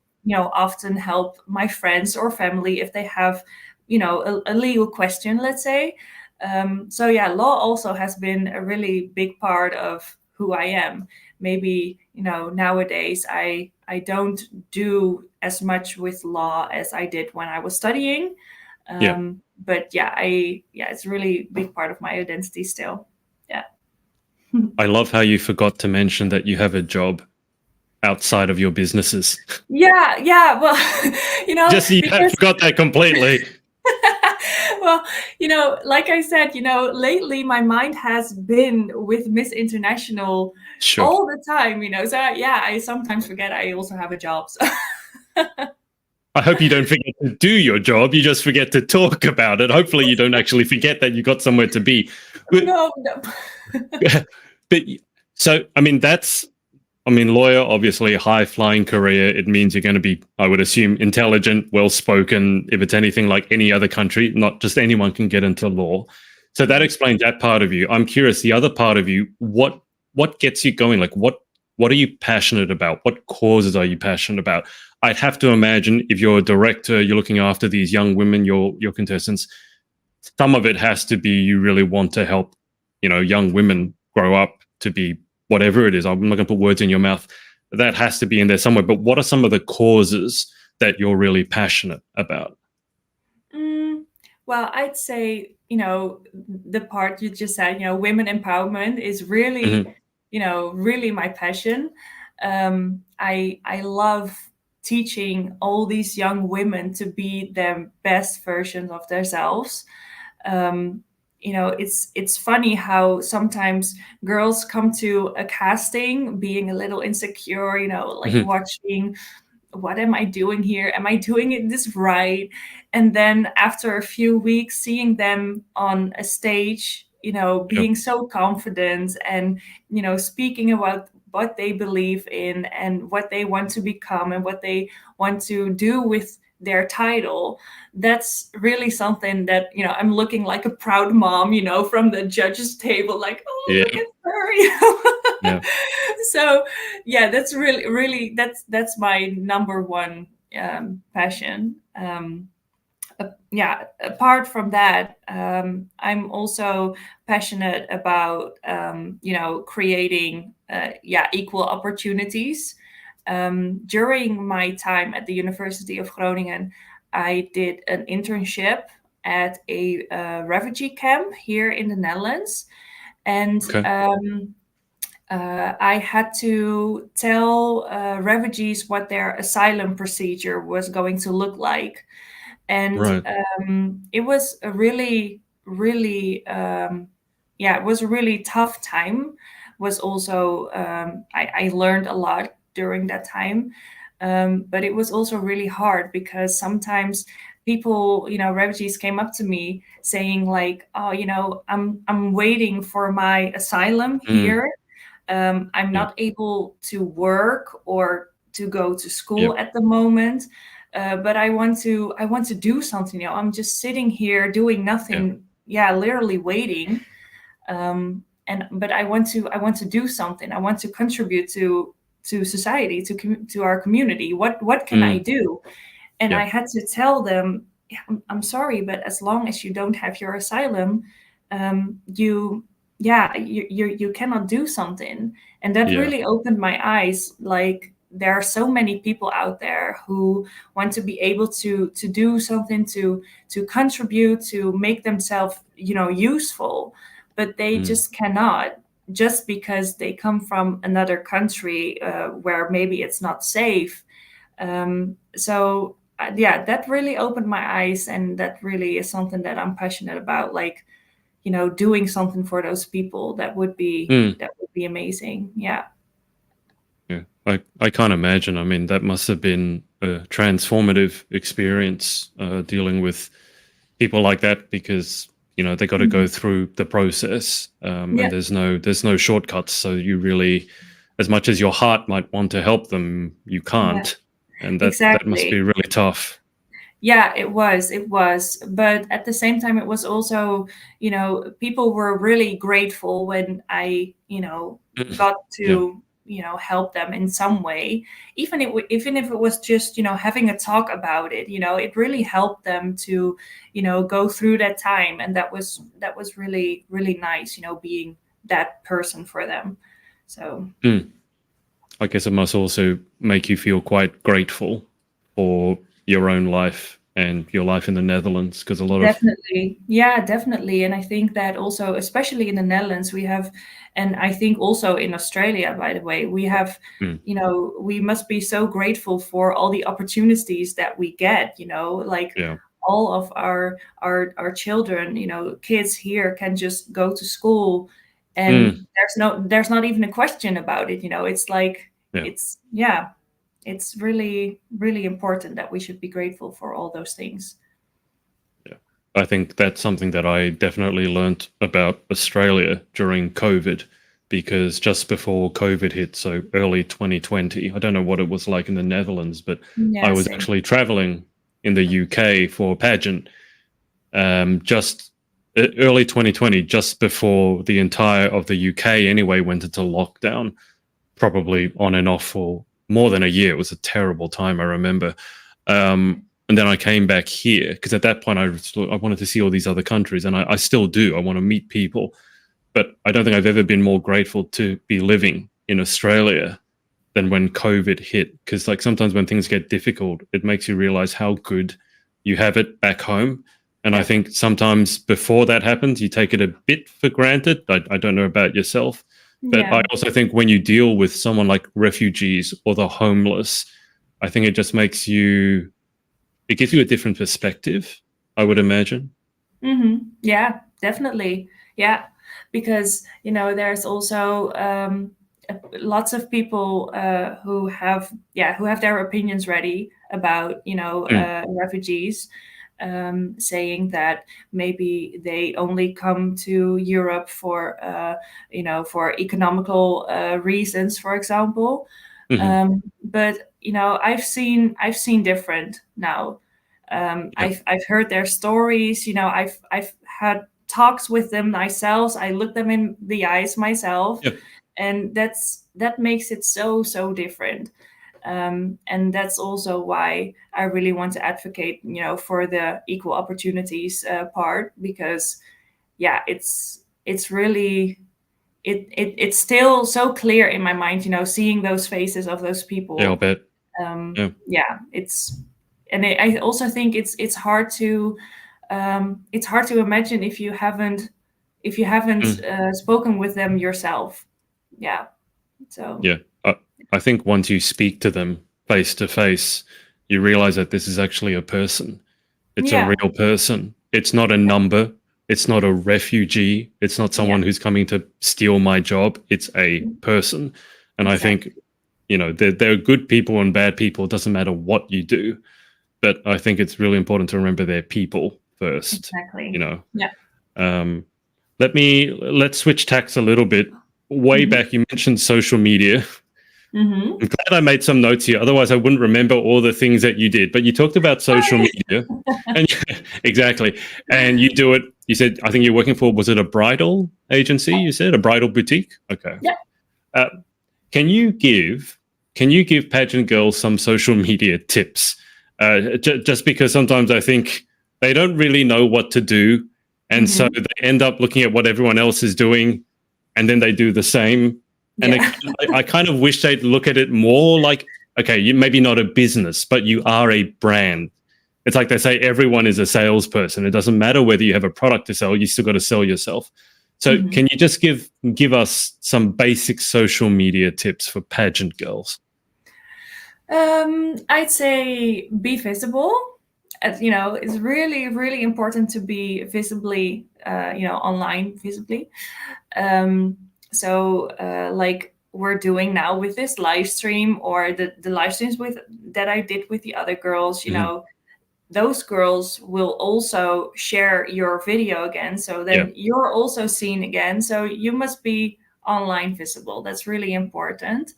often help my friends or family if they have a legal question, let's say. So yeah, law also has been a really big part of who I am. Maybe nowadays I don't do as much with law as I did when I was studying. Yeah. But yeah, it's really a big part of my identity still. Yeah. I love how you forgot to mention that you have a job outside of your businesses. Yeah. Well, Just you because forgot that completely. well, like I said, lately my mind has been with Miss International Sure. all the time, So yeah, I sometimes forget I also have a job. So. I hope you don't forget to do your job. You just forget to talk about it. Hopefully, you don't actually forget that you got somewhere to be. But, No. but so, I mean, lawyer, obviously, a high flying career. It means you're going to be, I would assume, intelligent, well spoken. If it's anything like any other country, not just anyone can get into law. So that explains that part of you. I'm curious, the other part of you, what gets you going? Like, what are you passionate about? What causes are you passionate about? I'd have to imagine if you're a director, you're looking after these young women, your contestants. Some of it has to be you really want to help, young women grow up to be whatever it is. I'm not going to put words in your mouth. That has to be in there somewhere. But what are some of the causes that you're really passionate about? Well, I'd say, the part you just said, women empowerment is really, Mm-hmm. really my passion. I love teaching all these young women to be their best versions of themselves. It's funny how sometimes girls come to a casting being a little insecure, like Mm-hmm. watching, what am I doing here? Am I doing it this right? And then after a few weeks, seeing them on a stage, Yeah. being so confident and, speaking about what they believe in and what they want to become and what they want to do with their title. That's really something that, I'm looking like a proud mom, from the judges table, like, oh, look Yeah. at her. Yeah. So yeah, that's really that's my number one passion. Yeah, apart from that, I'm also passionate about creating equal opportunities. During my time at the University of Groningen, I did an internship at a refugee camp here in the Netherlands, and Okay. I had to tell refugees what their asylum procedure was going to look like. And Right. it was a really, it was a really tough time. Was also, I learned a lot during that time. But it was also really hard because sometimes people, refugees came up to me saying like, oh, I'm waiting for my asylum Mm. here. I'm Yeah. not able to work or to go to Yeah. school at the moment, but I want to do something. I'm just sitting here doing Yeah. nothing. Yeah, literally waiting. But I want to do something. I want to contribute to society, to our community. What can I Mm. do? And Yeah. I had to tell them, "Yeah, I'm sorry, but as long as you don't have your asylum, you cannot do something." And that Yeah. really opened my eyes. Like, there are so many people out there who want to be able to do something, to contribute, to make themselves useful, but they Mm. just cannot, just because they come from another country where maybe it's not safe. So that really opened my eyes, and that really is something that I'm passionate about. Like, doing something for those people, that would be Mm. amazing. Yeah. Yeah, I can't imagine. I mean, that must have been a transformative experience dealing with people like that because they got to go Mhm. through the process, and Yeah, there's no shortcuts. So you really, as much as your heart might want to help them, you yeah, can't, and that must be exactly. really tough. Yeah, it was, but at the same time it was also, people were really grateful when I, got Yeah. to, help them in some way, even if it was just, having a talk about it. It really helped them to, go through that time, and that was really really nice, being that person for them. So Mm. I guess it must also make you feel quite grateful for your own life and your life in the Netherlands because a lot of definitely. Yeah, definitely. And I think that also, especially in the Netherlands, we have, and I think also in Australia, by the way, we have, Mm. we must be so grateful for all the opportunities that we get, like Yeah. all of our children, kids here can just go to school, and Mm. there's not even a question about it, it's like Yeah. yeah, it's really, really important that we should be grateful for all those things. Yeah. I think that's something that I definitely learnt about Australia during COVID because just before COVID hit, so early 2020, I don't know what it was like in the Netherlands, but I Yeah, was same. actually traveling in the UK for a pageant just early 2020, just before the entire of the UK anyway went into lockdown, probably on and off for more than a year. It was a terrible time, I remember. And then I came back here because at that point I wanted to see all these other countries, and I still do. I want to meet people, but I don't think I've ever been more grateful to be living in Australia than when COVID hit. Because like sometimes when things get difficult, it makes you realize how good you have it back home. And I Yep. think sometimes before that happens, you take it a bit for granted. I don't know about yourself, but I Yeah. also think when you deal with someone like refugees or the homeless, I think it just it gives you a different perspective, I would imagine. Yeah, definitely. Yeah, because there's also lots of people who have their opinions ready about Mm, refugees, saying that maybe they only come to Europe for economical reasons, for example. hmm. But I've seen different now. Yeah. I've heard their stories. I've had talks with them myself. I look them in the eyes myself, Yeah. and that makes it so so different. And that's also why I really want to advocate, for the equal opportunities part, because yeah, it's really it's still so clear in my mind, seeing those faces of those Yeah, I'll people. bet. Yeah. Yeah, I also think it's hard to imagine if you haven't Mm. spoken with them yourself. Yeah. So Yeah. I think once you speak to them face to face, you realize that this is actually a person. It's a yeah, real person. It's not a number. It's not a refugee. It's not yeah, someone who's coming to steal my job. It's a person. And I think, exactly, there are good people and bad people. It doesn't matter what you do. But I think it's really important to remember they're people first. You exactly. know, Yeah. um, let's switch tacks a little bit. Way Mm-hmm. back, you mentioned social media. Mm-hmm. I'm glad I made some notes here. Otherwise, I wouldn't remember all the things that you did. But you talked about social Oh, media, and exactly, and you do it. You said I think you're working for was it a bridal agency? You said a bridal boutique. Okay. yeah. Uh, can you give pageant girls some social media tips? Just because sometimes I think they don't really know what to do, and so Mm-hmm. they end up looking at what everyone else is doing, and then they do the same. And Yeah. I kind of wish they'd look at it more like, okay, you maybe not a business, but you are a brand. It's like they say everyone is a salesperson. It doesn't matter whether you have a product to sell, you still got to sell yourself. So Mm-hmm. can you just give us some basic social media tips for pageant girls? I'd say be visible. It's really, really important to be visibly, online visibly. So, like we're doing now with this live stream, or the live streams that I did with the other girls, you know, those girls will also share your video again. So then you're also seen again. So you must be online visible. That's really important.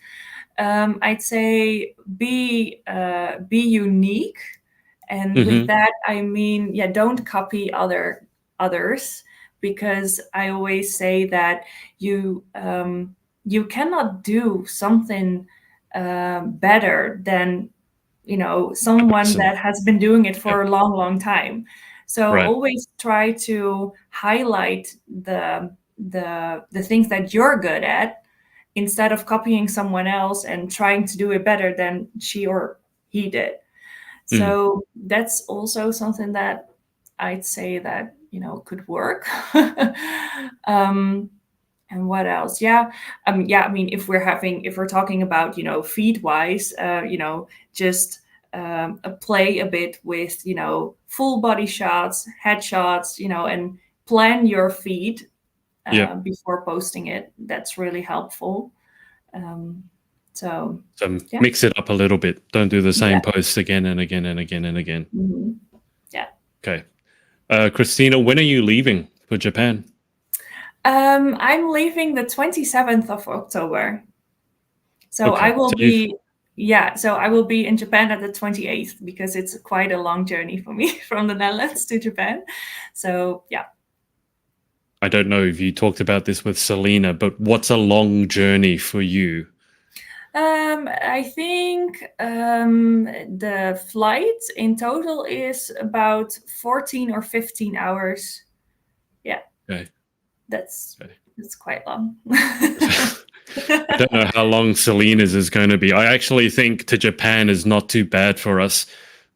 I'd say be unique. And with that, I mean, don't copy others, because I always say that you cannot do something better than, you know, someone that has been doing it for a long time. So always try to highlight the things that you're good at, instead of copying someone else and trying to do it better than she or he did. So that's also something that I'd say that, you know, could work. And what else? I mean, if we're talking about, you know, feed wise, you know, just play a bit with, you know, full body shots, headshots, you know, and plan your feed before posting it. That's really helpful. So mix it up a little bit. Don't do the same posts again and again and again and again. Yeah. Okay. Christina, when are you leaving for Japan? I'm leaving the 27th of October. So I will be in Japan at the 28th, because it's quite a long journey for me from the Netherlands to Japan. So yeah. I don't know if you talked about this with Selena, but what's a long journey for you? I think the flight in total is about 14 or 15 hours. Yeah. Okay. That's quite long. I don't know how long Selena's is going to be. I actually think to Japan is not too bad for us,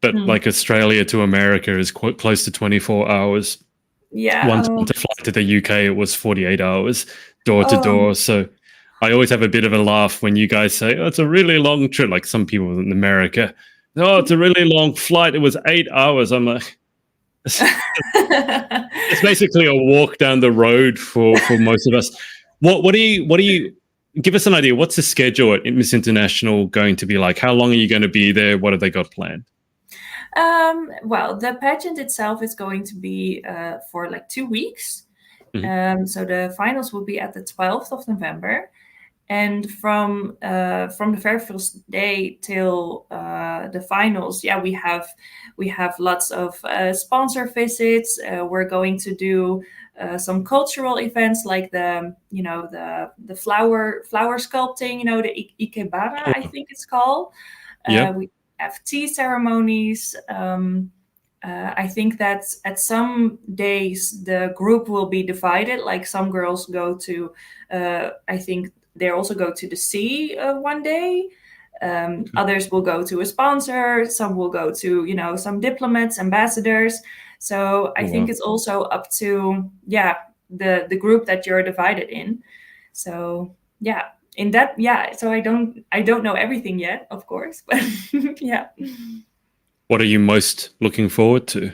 but like Australia to America is quite close to 24 hours. Yeah. Once to fly to the UK, it was 48 hours door to door. So I always have a bit of a laugh when you guys say, oh, it's a really long trip. Like some people in America, oh, it's a really long flight. It was 8 hours. I'm like, it's basically a walk down the road for most of us. What do you give us an idea? What's the schedule at Miss International going to be like? How long are you going to be there? What have they got planned? Well, the pageant itself is going to be for like 2 weeks. So the finals will be at the 12th of November. And from the very first day till the finals, we have lots of sponsor visits. We're going to do some cultural events, like the flower sculpting, the ikebana, I think it's called. We have tea ceremonies. I think that at some days the group will be divided. Like some girls go to, I think they also go to the sea one day. Others will go to a sponsor. Some will go to, some diplomats, ambassadors. So I think it's also up to, the group that you're divided in. So in that, so I don't know everything yet, of course, but yeah. What are you most looking forward to?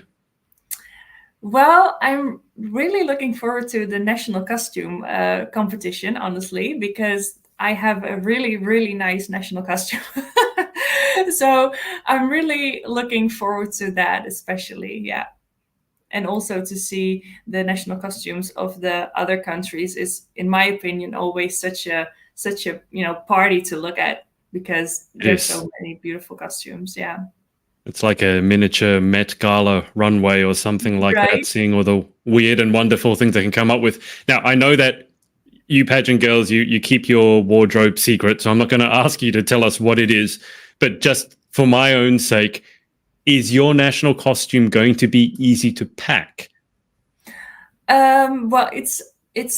Well, I'm really looking forward to the national costume competition, honestly, because I have a really, really nice national costume. So I'm really looking forward to that, especially, And also to see the national costumes of the other countries is, in my opinion, always such a party to look at, because there's so many beautiful costumes. Yeah. It's like a miniature Met Gala runway or something like that, seeing all the weird and wonderful things they can come up with. Now, I know that you pageant girls, you keep your wardrobe secret, so I'm not going to ask you to tell us what it is. But just for my own sake, is your national costume going to be easy to pack? Well, it's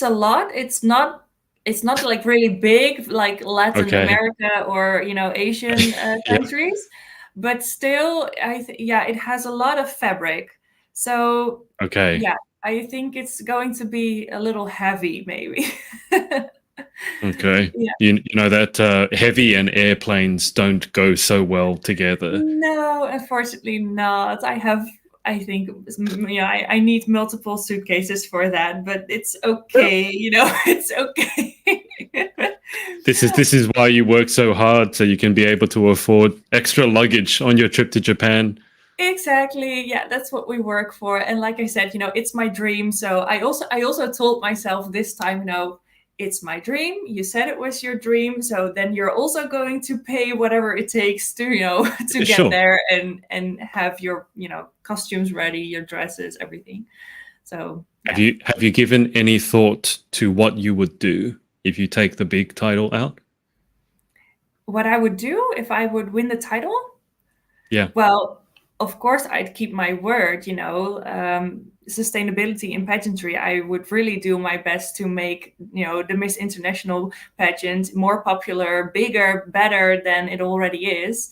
a lot. It's not like really big, like Latin America or Asian countries. But still, it has a lot of fabric. So I think it's going to be a little heavy, maybe. Okay. Yeah. You know that heavy and airplanes don't go so well together. No, unfortunately not. I think I need multiple suitcases for that, but it's okay. It's okay. This is why you work so hard, so you can be able to afford extra luggage on your trip to Japan. Exactly. Yeah, that's what we work for. And like I said, it's my dream. So I also told myself this time, it's my dream. You said it was your dream. So then you're also going to pay whatever it takes to, to get Sure. there and have your, costumes ready, your dresses, everything. So Have yeah. you given any thought to what you would do if you take the big title out? What I would do if I would win the title? Yeah. Well, of course, I'd keep my word, sustainability in pageantry. I would really do my best to make, the Miss International pageant more popular, bigger, better than it already is.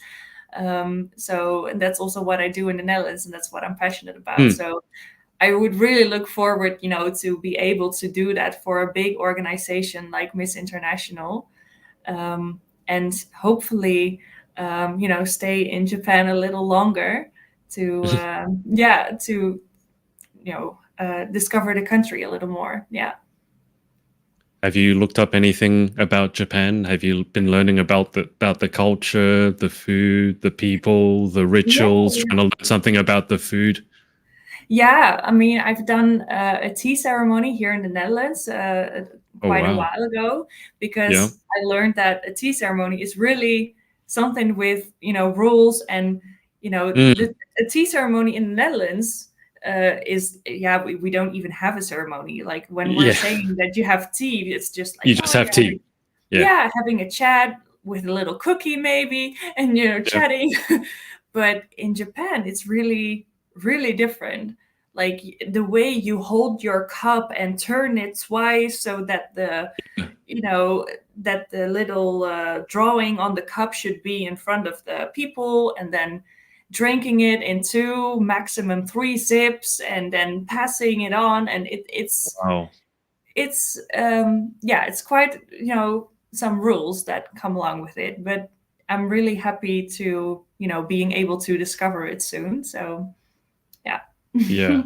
So and that's also what I do in the Netherlands, and that's what I'm passionate about. So I would really look forward, to be able to do that for a big organization like Miss International. And hopefully, stay in Japan a little longer to, discover the country a little more. Yeah. Have you looked up anything about Japan? Have you been learning about the culture, the food, the people, the Yeah. rituals, trying to learn something about the food? Yeah, I mean, I've done a tea ceremony here in the Netherlands Oh quite a wow. while ago Yeah. because I learned that a tea ceremony is really something with, rules and, Mm, a tea ceremony in the Netherlands is, yeah, we don't even have a ceremony. Like when we're yeah. saying that you have tea, it's just like, You just oh, have tea. Yeah. having a chat with a little cookie maybe and, Yeah. chatting. But in Japan, it's really really different. Like the way you hold your cup and turn it twice so that the little drawing on the cup should be in front of the people, and then drinking it in two, maximum three sips, and then passing it on. And Wow. it's quite, some rules that come along with it. But I'm really happy to, being able to discover it soon. So yeah. Yeah.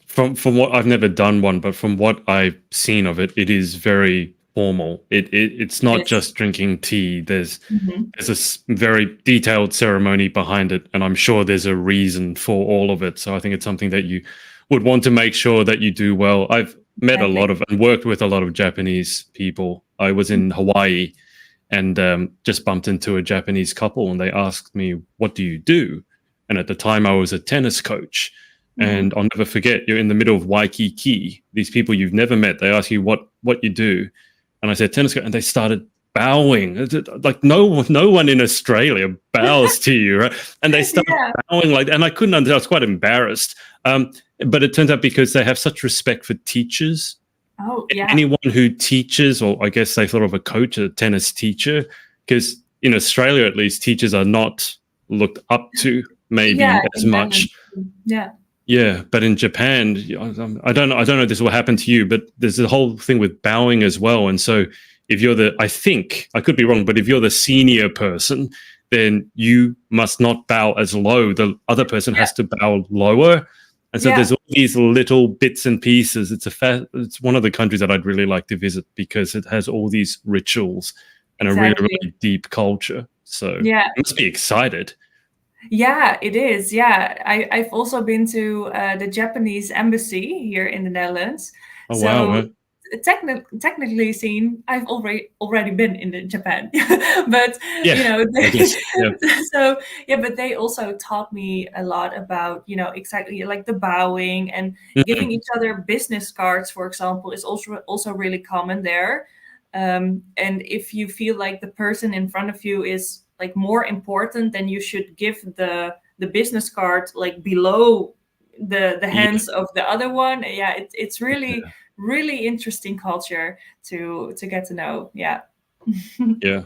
From what I've never done one, but from what I've seen of it, it is very formal. It's not Yes. just drinking tea. Mhm. There's a very detailed ceremony behind it, and I'm sure there's a reason for all of it. So I think it's something that you would want to make sure that you do well. I've met a lot Exactly. of and worked with a lot of Japanese people. I was in Hawaii and just bumped into a Japanese couple, and they asked me, "What do you do?" And at the time, I was a tennis coach. Mhm. And I'll never forget, you're in the middle of Waikiki. These people you've never met, they ask you what you do, and I said tennis coach, and they started bowing. Like no one in Australia bows to you, right? And they start Yeah. bowing like, and I couldn't understand. I was quite embarrassed. But it turns out because they have such respect for teachers, Oh, yeah. anyone who teaches, or I guess they thought of a coach, a tennis teacher, because in Australia at least, teachers are not looked up to maybe Yeah, as in much. Netherlands. Yeah. Yeah, but in Japan, I don't know. I don't know if this will happen to you, but there's the whole thing with bowing as well. And so, if you're I think I could be wrong, but if you're the senior person, then you must not bow as low. The other person Yeah. has to bow lower. And so Yeah. there's all these little bits and pieces. It's one of the countries that I'd really like to visit because it has all these rituals and a really, Exactly. really deep culture. So Yeah. you must be excited. Yeah, it is. Yeah. I've also been to the Japanese embassy here in the Netherlands. Oh wow, So huh? technically seen, I've already been in Japan. But Yeah, I guess. Yeah. so yeah, but they also taught me a lot about, exactly like the bowing and giving Mhm. each other business cards, for example, is also really common there. And if you feel like the person in front of you is like more important, then you should give the business card like below the Yeah. hands of the other one. Yeah, it's really really interesting culture to get to know. Yeah. Yeah.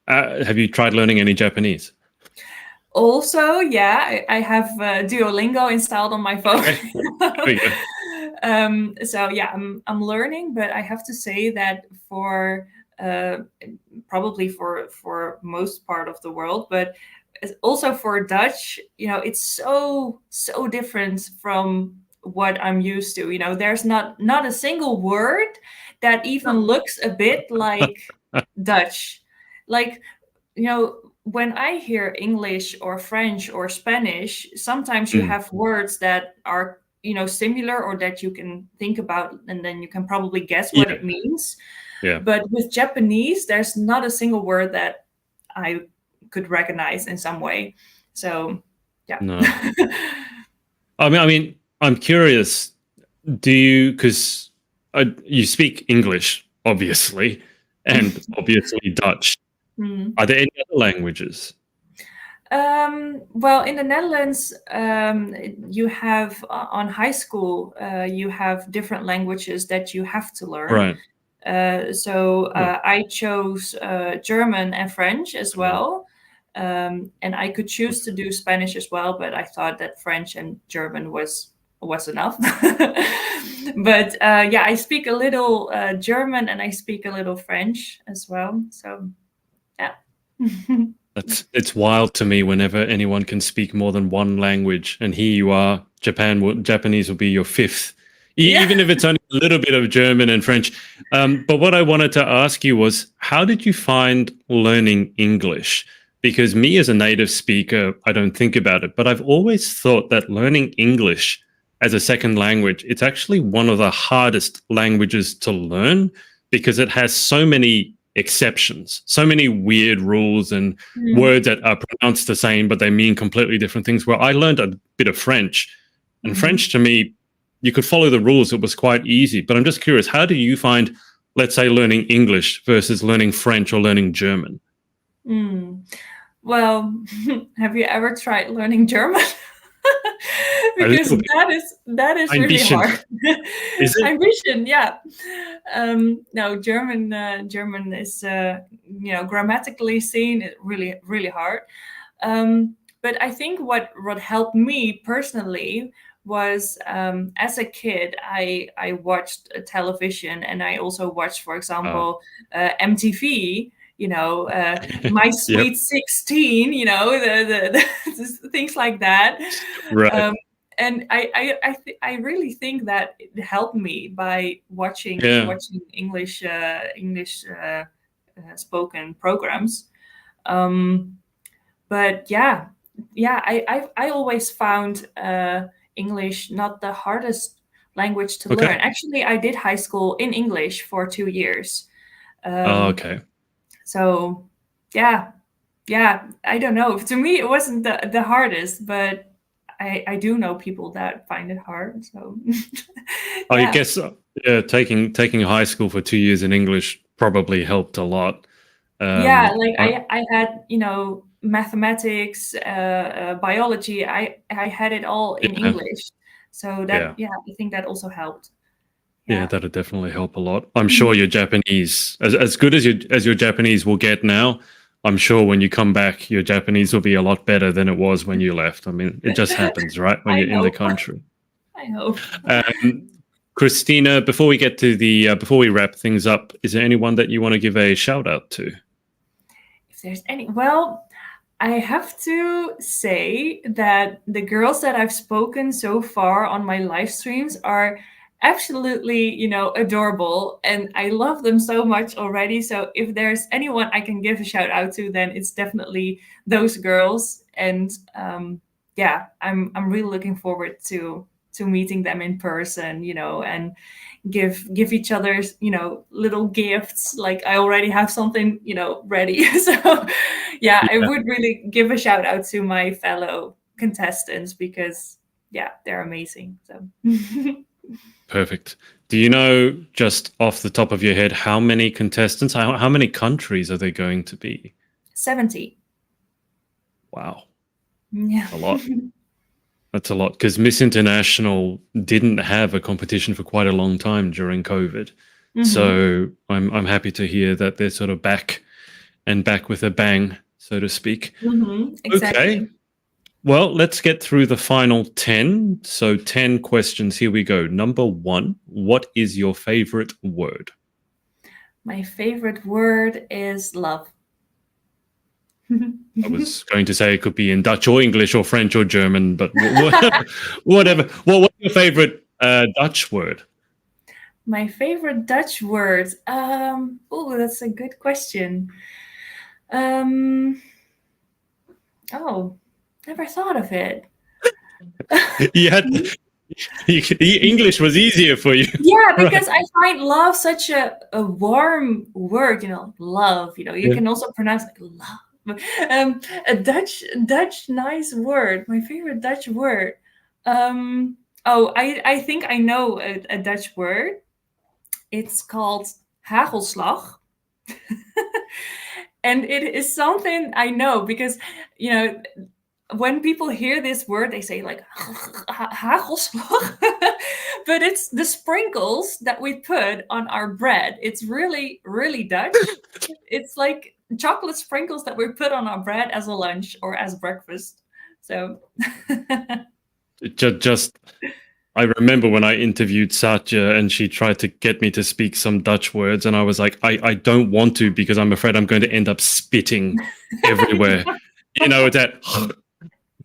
Have you tried learning any Japanese? Also, yeah, I have Duolingo installed on my phone. Okay. There you go. So yeah, I'm learning, but I have to say that for uh, probably for most part of the world, but also for Dutch, it's so different from what I'm used to. There's not a single word that even looks a bit like Dutch. Like, when I hear English or French or Spanish, sometimes you have words that are, similar, or that you can think about, and then you can probably guess what Yeah. it means. Yeah. But with Japanese, there's not a single word that I could recognize in some way. So, yeah. No. I mean, I'm curious. Because you speak English, obviously, and obviously Dutch. Are there any other languages? Well, in the Netherlands, you have on high school, you have different languages that you have to learn. Right. I chose German and French as well. And I could choose to do Spanish as well, but I thought that French and German was enough. But I speak a little German, and I speak a little French as well. So, yeah. It's wild to me whenever anyone can speak more than one language, and here you are, Japanese will be your fifth, even if it's only a little bit of German and French. But what I wanted to ask you was, how did you find learning English? Because me as a native speaker, I don't think about it, but I've always thought that learning English as a second language, it's actually one of the hardest languages to learn, because it has so many exceptions, so many weird rules and words that are pronounced the same, but they mean completely different things. Where I learned a bit of French, and French to me, you could follow the rules. It was quite easy. But I'm just curious, how do you find, let's say, learning English versus learning French or learning German? Well, have you ever tried learning German? Because that is really hard. Is it? Ein bisschen, yeah. No, German is grammatically seen really, really hard. But I think what helped me personally was, as a kid, I watched television, and I also watched, for example, MTV. My Sweet 16, the things like that. Right. And I really think that it helped me by watching English spoken programs. But I always found English not the hardest language to learn. Actually, I did high school in English for 2 years. Okay. So, I don't know. To me, it wasn't the hardest, but I do know people that find it hard. So, I guess taking high school for 2 years in English probably helped a lot. I had mathematics, biology. I had it all in English. So that I think that also helped. Yeah, that'll definitely help a lot. I'm sure your Japanese, as good as your Japanese will get now, I'm sure when you come back, your Japanese will be a lot better than it was when you left. I mean, it just happens, right? When you're in the country. I hope. Christina, before we get to before we wrap things up, is there anyone that you want to give a shout out to? If there's any, well, I have to say that the girls that I've spoken so far on my live streams are absolutely, adorable, and I love them so much already. So if there's anyone I can give a shout out to, then it's definitely those girls. And I'm really looking forward to meeting them in person, and give each other, little gifts. Like, I already have something, ready. So I would really give a shout out to my fellow contestants, because they're amazing. So Perfect. Do you know, just off the top of your head, how many contestants, how many countries are there going to be? 70. Wow. Yeah. A lot. That's a lot, because Miss International didn't have a competition for quite a long time during COVID. So I'm happy to hear that they're sort of back with a bang, so to speak. Exactly. Okay. Well, let's get through the final 10. So 10 questions. Here we go. Number 1, what is your favorite word? My favorite word is love. I was going to say it could be in Dutch or English or French or German, but whatever. Well, what's your favorite Dutch word? My favorite Dutch word. Oh, that's a good question. Oh, never thought of it. English was easier for you. Yeah, because I find love such a warm word, love, you can also pronounce like love. A Dutch nice word. My favorite Dutch word. I think I know a Dutch word. It's called hagelslag. And it is something I know because, when people hear this word, they say like hagelslag, but it's the sprinkles that we put on our bread. It's really, really Dutch. It's like chocolate sprinkles that we put on our bread as a lunch or as breakfast. So just I remember when I interviewed Satya and she tried to get me to speak some Dutch words, and I was like, I don't want to because I'm afraid I'm going to end up spitting everywhere. That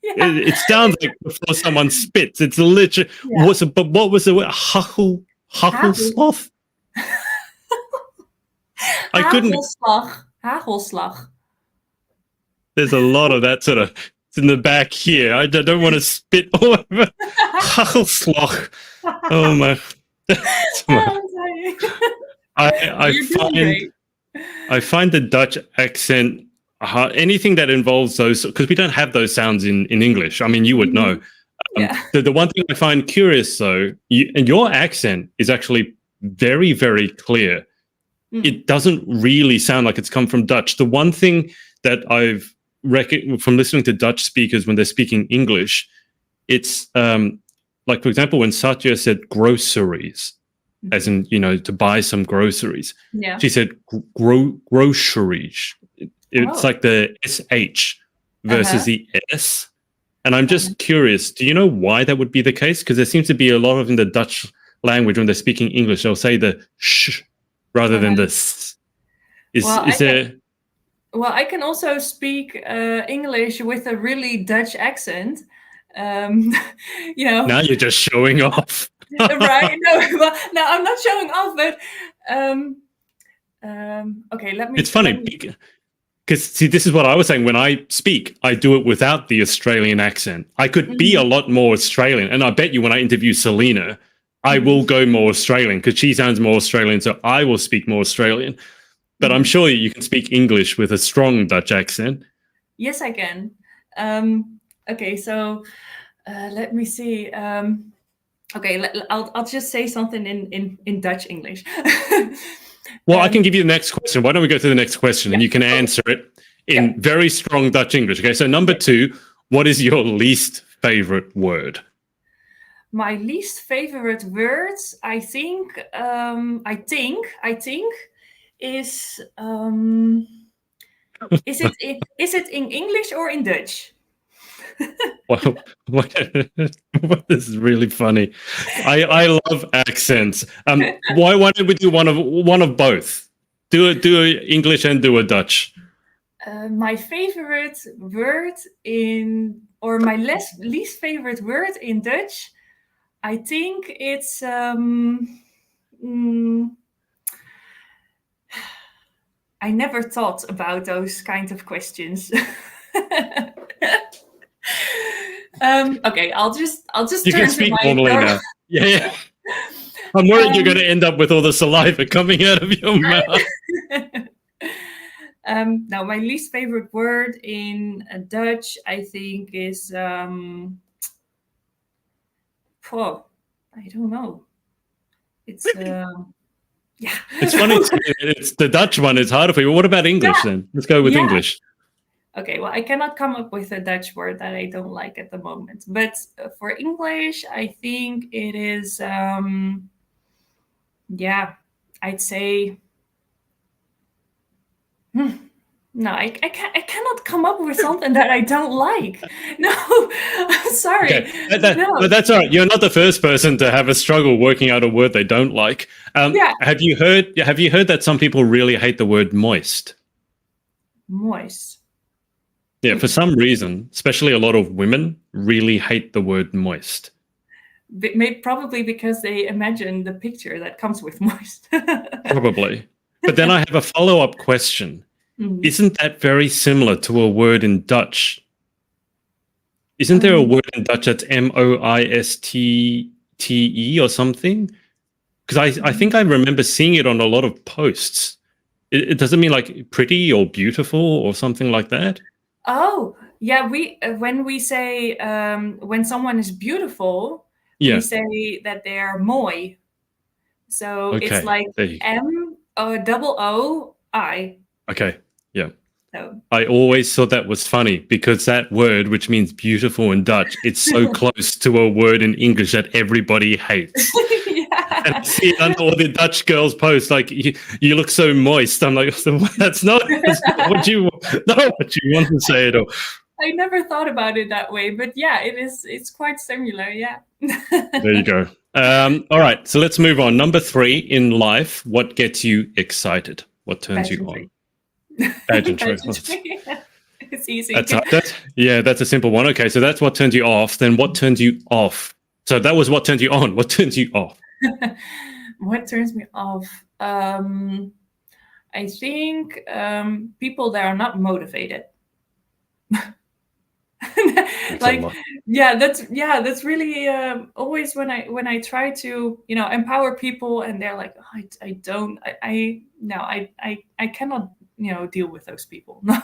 yeah. it sounds like before someone spits. It's literally what was the word? Hagelslag? I couldn't. Hagelslag. There's a lot of that sort of. It's in the back here. I don't want to spit all over. Hagelslag. Oh my. I find the Dutch accent anything that involves those, because we don't have those sounds in English. I mean, you would know. The one thing I find curious, though, and your accent is actually very, very clear. It doesn't really sound like it's come from Dutch. The one thing that I've from listening to Dutch speakers when they're speaking English, it's like, for example, when Satya said groceries, as in, to buy some groceries, she said groceries. It's like the SH versus the S. And I'm just curious, do you know why that would be the case? Because there seems to be a lot of in the Dutch language when they're speaking English, they'll say the sh rather than the s. Is there... Well, I can also speak English with a really Dutch accent. Now you're just showing off. Right? No, I'm not showing off, but okay, let me... It's funny. Because, see, this is what I was saying. When I speak, I do it without the Australian accent. I could be a lot more Australian. And I bet you when I interview Selena, I will go more Australian because she sounds more Australian. So I will speak more Australian. But I'm sure you can speak English with a strong Dutch accent. Yes, I can. Okay, so let me see. Okay, I'll just say something in Dutch English. Well, I can give you the next question. Why don't we go to the next question and you can answer it in very strong Dutch English. Okay, so number 2, what is your least favorite word? My least favorite words, I think is it in English or in Dutch? Well, this is really funny. I love accents. Why don't we do one of both? Do a English and do a Dutch. My favorite word my least favorite word in Dutch, I think it's I never thought about those kind of questions. Okay, I'll just you turn can speak to my normally now. Yeah. I'm worried you're going to end up with all the saliva coming out of your mouth. Now, my least favorite word in Dutch, I think, is I don't know. It's It's funny. It's the Dutch one. It's harder for you. What about English then? Let's go with English. Okay, well, I cannot come up with a Dutch word that I don't like at the moment. But for English, I think it is, I'd say, no, I cannot come up with something that I don't like. No, sorry. Okay. But that's all right. You're not the first person to have a struggle working out a word they don't like. Have you heard that some people really hate the word moist? Moist. Yeah, for some reason, especially a lot of women really hate the word moist. Probably because they imagine the picture that comes with moist. Probably. But then I have a follow-up question. Mhm. Isn't that very similar to a word in Dutch? Isn't there a word in Dutch that's moistte or something? Because I think I remember seeing it on a lot of posts. It doesn't mean like pretty or beautiful or something like that. Oh, yeah. We when we say when someone is beautiful, we Yeah. say that they are mooi. So it's Okay. like There you go. MOOI. Okay. Yeah. So I always thought that was funny because that word, which means beautiful in Dutch, it's so close to a word in English that everybody hates. And I yeah. see it on all the Dutch girls post, like, you look so moist. I'm like, that's not what you want to say at all. I never thought about it that way, but yeah, it is. It's quite similar. Yeah. There you go. All right, so let's move on. Number 3 in life, what gets you excited? What turns you on? Pageantry. Pageantry. It's easy. That's a simple one. Okay, so that's what turns you off. Then what turns you off? So that was what turns you on. What turns you off? What turns me off? I think people that are not motivated. Like, that's really always when I try to empower people and they're like, oh, I don't I no I cannot deal with those people. No.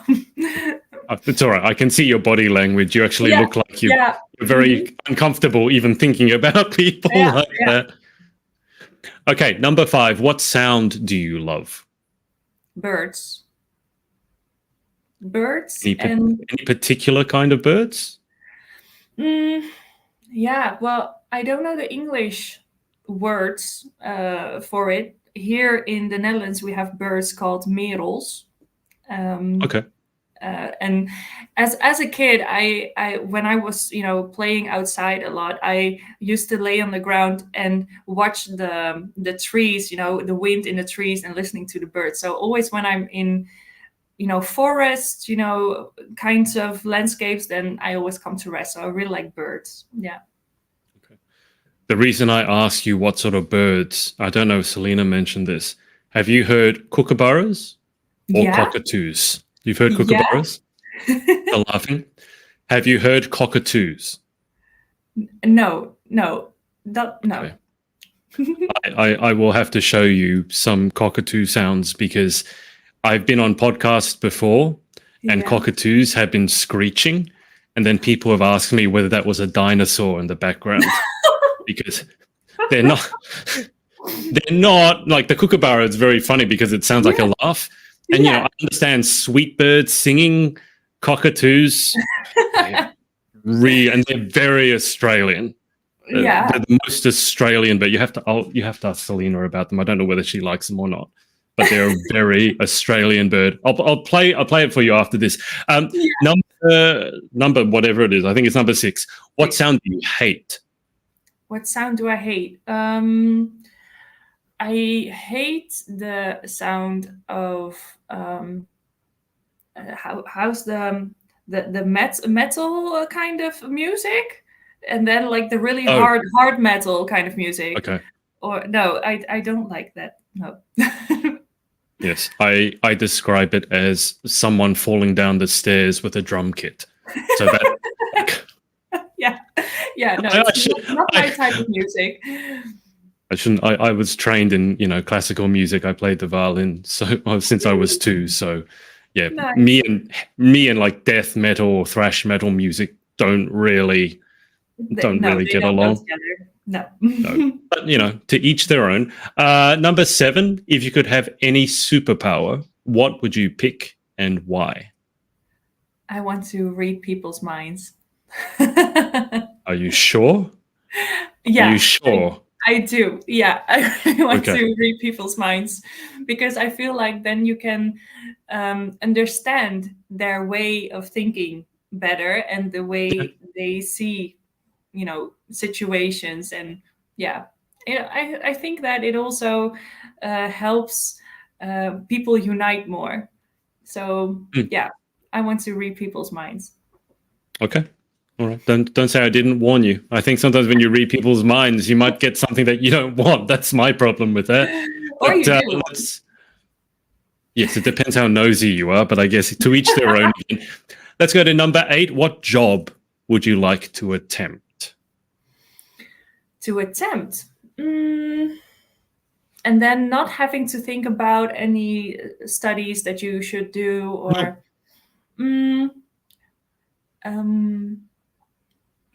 It's all right. I can see your body language. You actually look like you're very uncomfortable even thinking about people like that. Okay, number 5. What sound do you love? Birds. Any particular kind of birds? Yeah, well, I don't know the English words for it. Here in the Netherlands, we have birds called merels. Okay. And as a kid, I when I was playing outside a lot, I used to lay on the ground and watch the trees, the wind in the trees, and listening to the birds. So always when I'm in forests, kinds of landscapes, then I always come to rest. So I really like birds. Yeah. Okay. The reason I ask you what sort of birds, I don't know if Selena mentioned this. Have you heard kookaburras or cockatoos? You've heard kookaburras? They're laughing. Have you heard cockatoos? No. Okay. I will have to show you some cockatoo sounds because I've been on podcasts before and cockatoos have been screeching, and then people have asked me whether that was a dinosaur in the background because they're not like the kookaburra. It's very funny because it sounds like a laugh, and I understand sweet birds singing. Cockatoos, and they're very Australian. They're the most Australian, but you have to ask Selena about them. I don't know whether she likes them or not, but they're a very Australian bird. I'll play it for you after this. Number whatever it is, I think it's number 6. What sound do you hate? What sound do I hate? I hate the sound of how's the metal kind of music, and then like the really hard metal kind of music. Okay. Or no, I don't like that. No. Yes, I describe it as someone falling down the stairs with a drum kit. So that. No, it's not my type of music. I shouldn't. I was trained in classical music. I played the violin since I was 2. So yeah, nice. me and like death metal or thrash metal music don't really get along. No. But to each their own. Number 7. If you could have any superpower, what would you pick and why? I want to read people's minds. Are you sure? Yeah. Are you sure? I do. Yeah, I really want to read people's minds because I feel like then you can understand their way of thinking better and the way they see, situations. And I think that it also helps people unite more. So I want to read people's minds. Okay. All right. Don't say I didn't warn you. I think sometimes when you read people's minds, you might get something that you don't want. That's my problem with that. Or But, you do. yes, it depends how nosy you are, but I guess to each their own. Let's go to number 8. What job would you like to attempt? To attempt. And then not having to think about any studies that you should do, or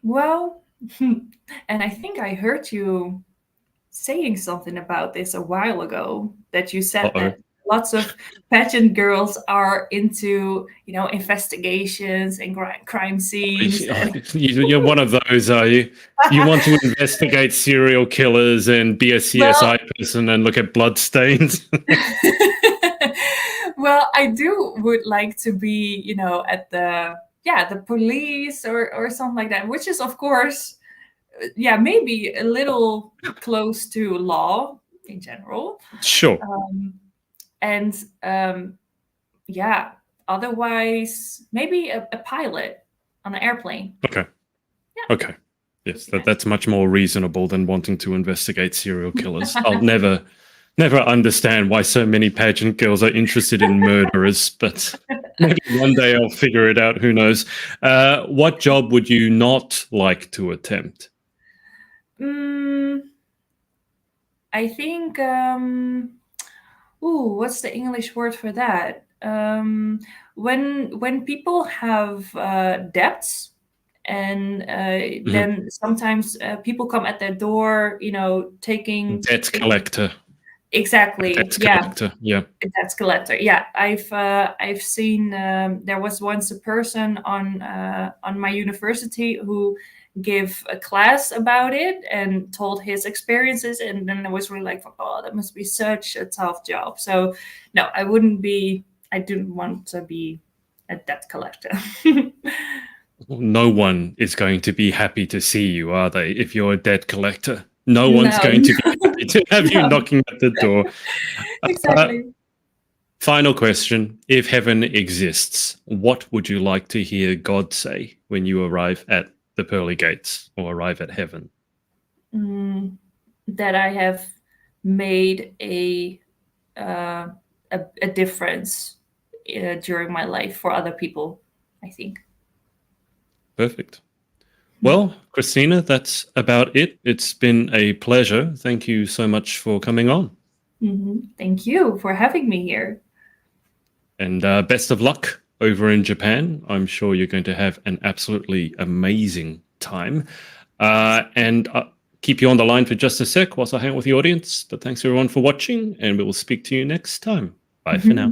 well, and I think I heard you saying something about this a while ago, that you said that lots of pageant girls are into, investigations and crime scenes. You're one of those, are you? You want to investigate serial killers and be a CSI person and look at blood stains? Well, I would like to be, at the police or something like that, which is, of course, maybe a little close to law in general. Sure. Otherwise, maybe a pilot on an airplane. Okay. Yeah. Okay. Yes, that's much more reasonable than wanting to investigate serial killers. I'll never understand why so many pageant girls are interested in murderers, but maybe one day I'll figure it out. Who knows? What job would you not like to attempt? I think, what's the English word for that? When people have debts, and then sometimes people come at their door, taking debt collector. Exactly. Debt collector. Yeah. Debt collector. Yeah. I've seen there was once a person on my university who gave a class about it and told his experiences, and then I was really like, oh, that must be such a tough job. So no, I didn't want to be a debt collector. No one is going to be happy to see you, are they, if you're a debt collector? No one's going to be happy to have you knocking at the door. Exactly. Final question. If heaven exists, what would you like to hear God say when you arrive at the pearly gates or arrive at heaven? That I have made a difference during my life for other people, I think. Perfect. Well, Christina, that's about it. It's been a pleasure. Thank you so much for coming on. Thank you for having me here. And best of luck over in Japan. I'm sure you're going to have an absolutely amazing time. And keep you on the line for just a sec whilst I hang out with the audience. But thanks everyone for watching, and we will speak to you next time. Bye for now.